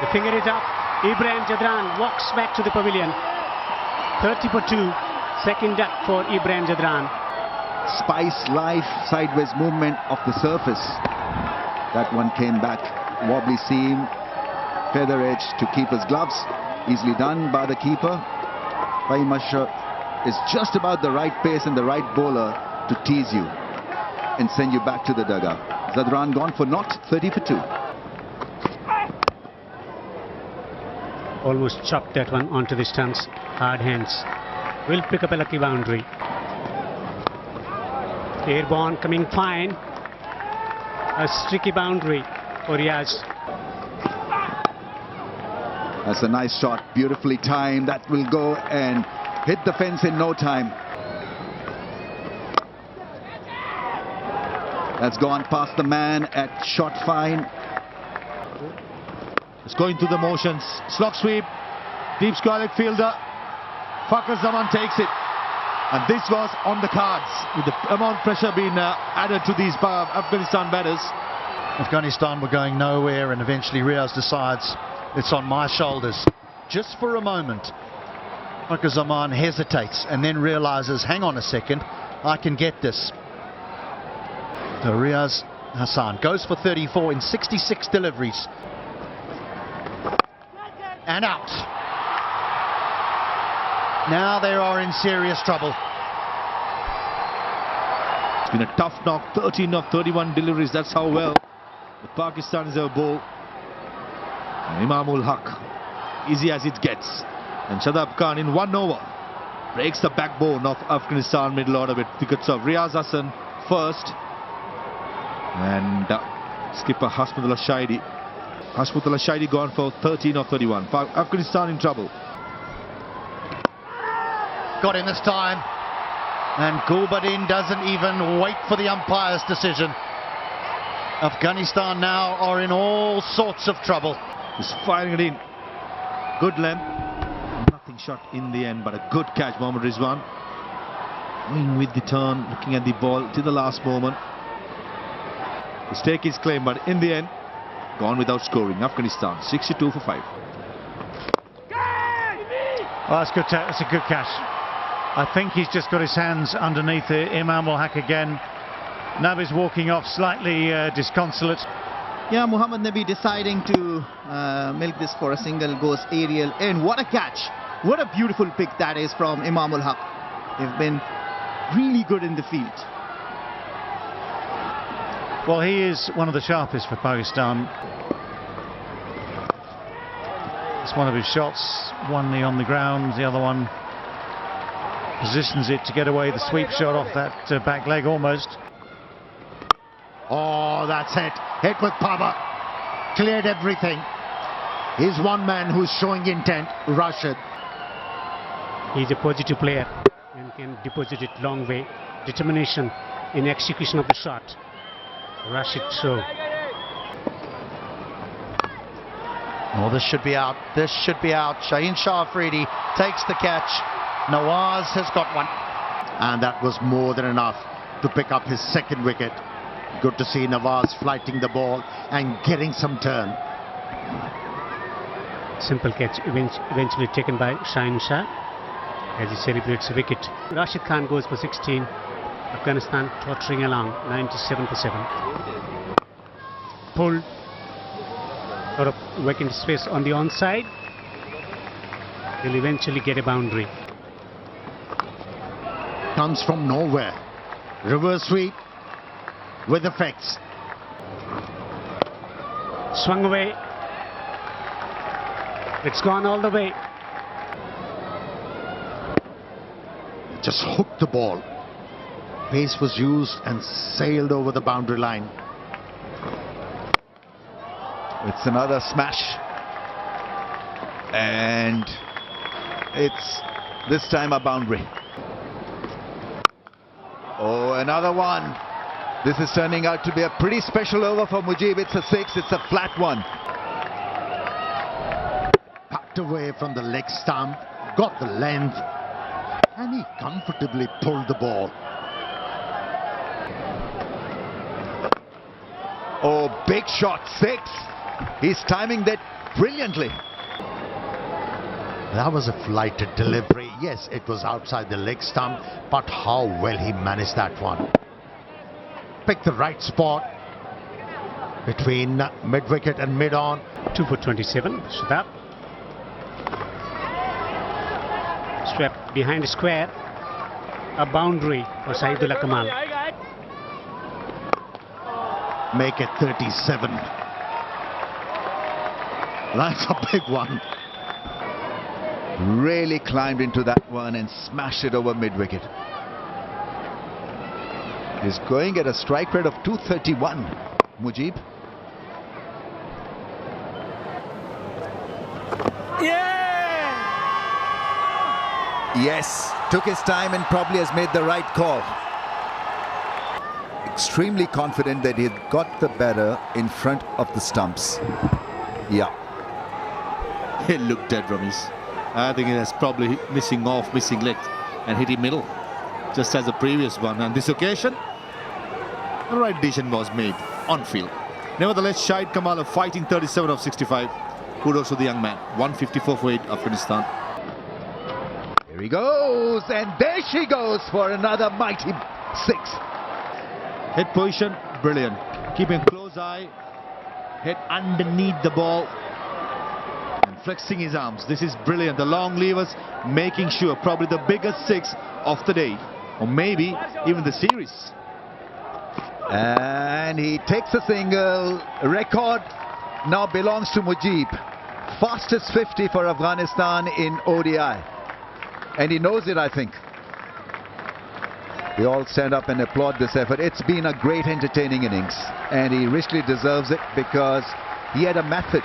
The finger is up. Ibrahim Jadran walks back to the pavilion. 30 for 2. Second duck for Ibrahim Jadran. Spice life sideways movement of the surface. That one came back. Wobbly seam. Feather edge to keeper's gloves. Easily done by the keeper. Fahim Ashraf is just about the right pace and the right bowler to tease you and send you back to the dugout. Jadran gone for naught. 30 for 2. Almost chopped that one onto the stumps. Hard hands. Will pick up a lucky boundary. Airborne coming fine. A streaky boundary for Riaz. That's a nice shot, beautifully timed. That will go and hit the fence in no time. That's gone past the man at shot fine. It's going through the motions. Slog sweep. Deep square fielder. Fakhar Zaman takes it. And this was on the cards, with the amount of pressure being added to these Afghanistan batters. Afghanistan were going nowhere, and eventually Riaz decides it's on my shoulders. Just for a moment, Fakhar Zaman hesitates and then realizes, hang on a second, I can get this. So Riaz Hassan goes for 34 in 66 deliveries. And out. Now they are in serious trouble. It's been a tough knock, 13 of 31 deliveries, that's how well the Pakistanis have bowled. And Imamul Haq, easy as it gets. And Shadab Khan in 1 over breaks the backbone of Afghanistan middle order with wickets of Riaz Hassan first. And skipper Hasmudullah Shahidi. Hasmudullah Shahidi gone for 13 of 31. Afghanistan in trouble. Got in this time, and Gulbadin doesn't even wait for the umpire's decision. Afghanistan now are in all sorts of trouble. He's firing it in. Good length. Nothing shot in the end, but a good catch, Mohammad Rizwan. Going with the turn, looking at the ball till the last moment. To stake his claim, but in the end, gone without scoring. Afghanistan 62 for 5. Oh, that's good. That's a good catch. I think he's just got his hands underneath it. Imamul Haq again. Nabi's walking off slightly disconsolate. Yeah, Muhammad Nabi deciding to milk this for a single, goes aerial, and what a catch. What a beautiful pick that is from Imamul Haq. They've been really good in the field. Well, he is one of the sharpest for Pakistan. It's one of his shots, one knee on the ground, the other one positions it to get away the sweep shot off that back leg almost. Oh, that's it. Hit with power. Cleared everything. He's one man who's showing intent, Rashid. He's a positive player and can deposit it long way. Determination in execution of the shot. Rashid show. Oh, this should be out. This should be out. Shaheen Shah Afridi takes the catch. Nawaz has got one. And that was more than enough to pick up his second wicket. Good to see Nawaz flighting the ball and getting some turn. Simple catch eventually taken by Shaheen Shah as he celebrates a wicket. Rashid Khan goes for 16. Afghanistan tottering along, 97 for 7. Pulled out of vacant space on the onside. He'll eventually get a boundary. Comes from nowhere. Reverse sweep with effects. Swung away. It's gone all the way. Just hooked the ball. Pace was used and sailed over the boundary line. It's another smash. And it's this time a boundary. Oh, another one. This is turning out to be a pretty special over for Mujib. It's a 6, it's a flat one. Packed away from the leg stump, got the length, and he comfortably pulled the ball. Oh, big shot, 6. He's timing that brilliantly. That was a flighted delivery. Yes, it was outside the leg stump, but how well he managed that one. Picked the right spot between mid-wicket and mid-on. 2 for 27. Shadab. Swept behind the square. A boundary for Saidullah Kamal. Make it 37. That's a big one. Really climbed into that one and smashed it over mid-wicket. He's going at a strike rate of 231. Mujib. Yes, took his time and probably has made the right call. Extremely confident that he had got the batter in front of the stumps. Yeah. It looked dead, Ramesh. I think it has probably missing leg and hitting middle, just as the previous one. And this occasion, the right decision was made on field. Nevertheless, Shahid Kamal fighting 37 of 65. Kudos to the young man. 154 for 8 Afghanistan. Here he goes, and there she goes for another mighty 6. Head position, brilliant. Keeping a close eye. Head underneath the ball. And flexing his arms. This is brilliant. The long levers making sure probably the biggest 6 of the day. Or maybe even the series. And he takes a single. Record now belongs to Mujib. Fastest 50 for Afghanistan in ODI. And he knows it, I think. We all stand up and applaud this effort. It's been a great entertaining innings. And he richly deserves it because he had a method.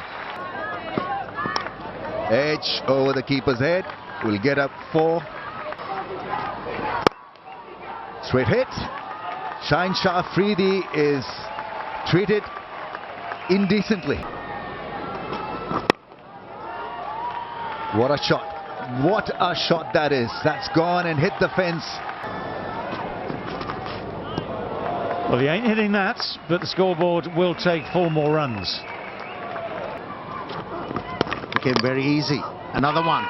Edge over the keeper's head. Will get up 4. Straight hit. Naseem Shah Afridi is treated indecently. What a shot. What a shot that is. That's gone and hit the fence. Well, he ain't hitting that, but the scoreboard will take 4 more runs. Became very easy. Another one.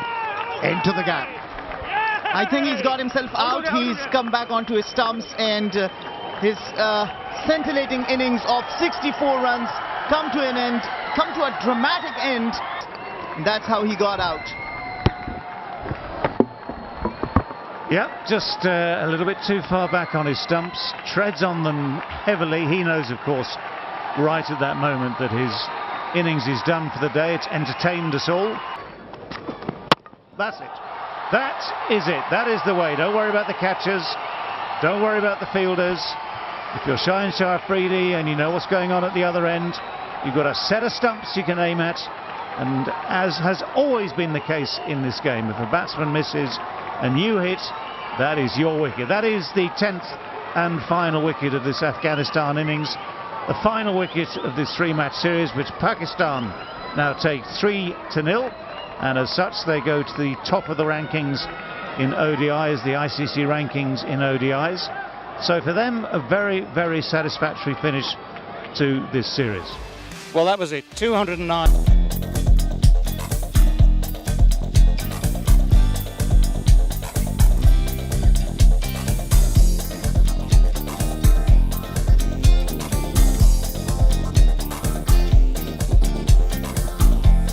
Into the gap. I think he's got himself out. He's come back onto his stumps, and his scintillating innings of 64 runs come to an end, come to a dramatic end. And that's how he got out. Yeah, just a little bit too far back on his stumps, treads on them heavily. He knows, of course, right at that moment that his innings is done for the day. It's entertained us all. That's it. That is it. That is the way. Don't worry about the catchers. Don't worry about the fielders. If you're Naseem Shah Afridi and you know what's going on at the other end, you've got a set of stumps you can aim at. And as has always been the case in this game, if a batsman misses and you hit, that is your wicket. That is the 10th and final wicket of this Afghanistan innings. The final wicket of this 3-match series, which Pakistan now take 3-0. And as such, they go to the top of the rankings in ODIs, the ICC rankings in ODIs. So for them, a very, very satisfactory finish to this series. Well, that was it. 209.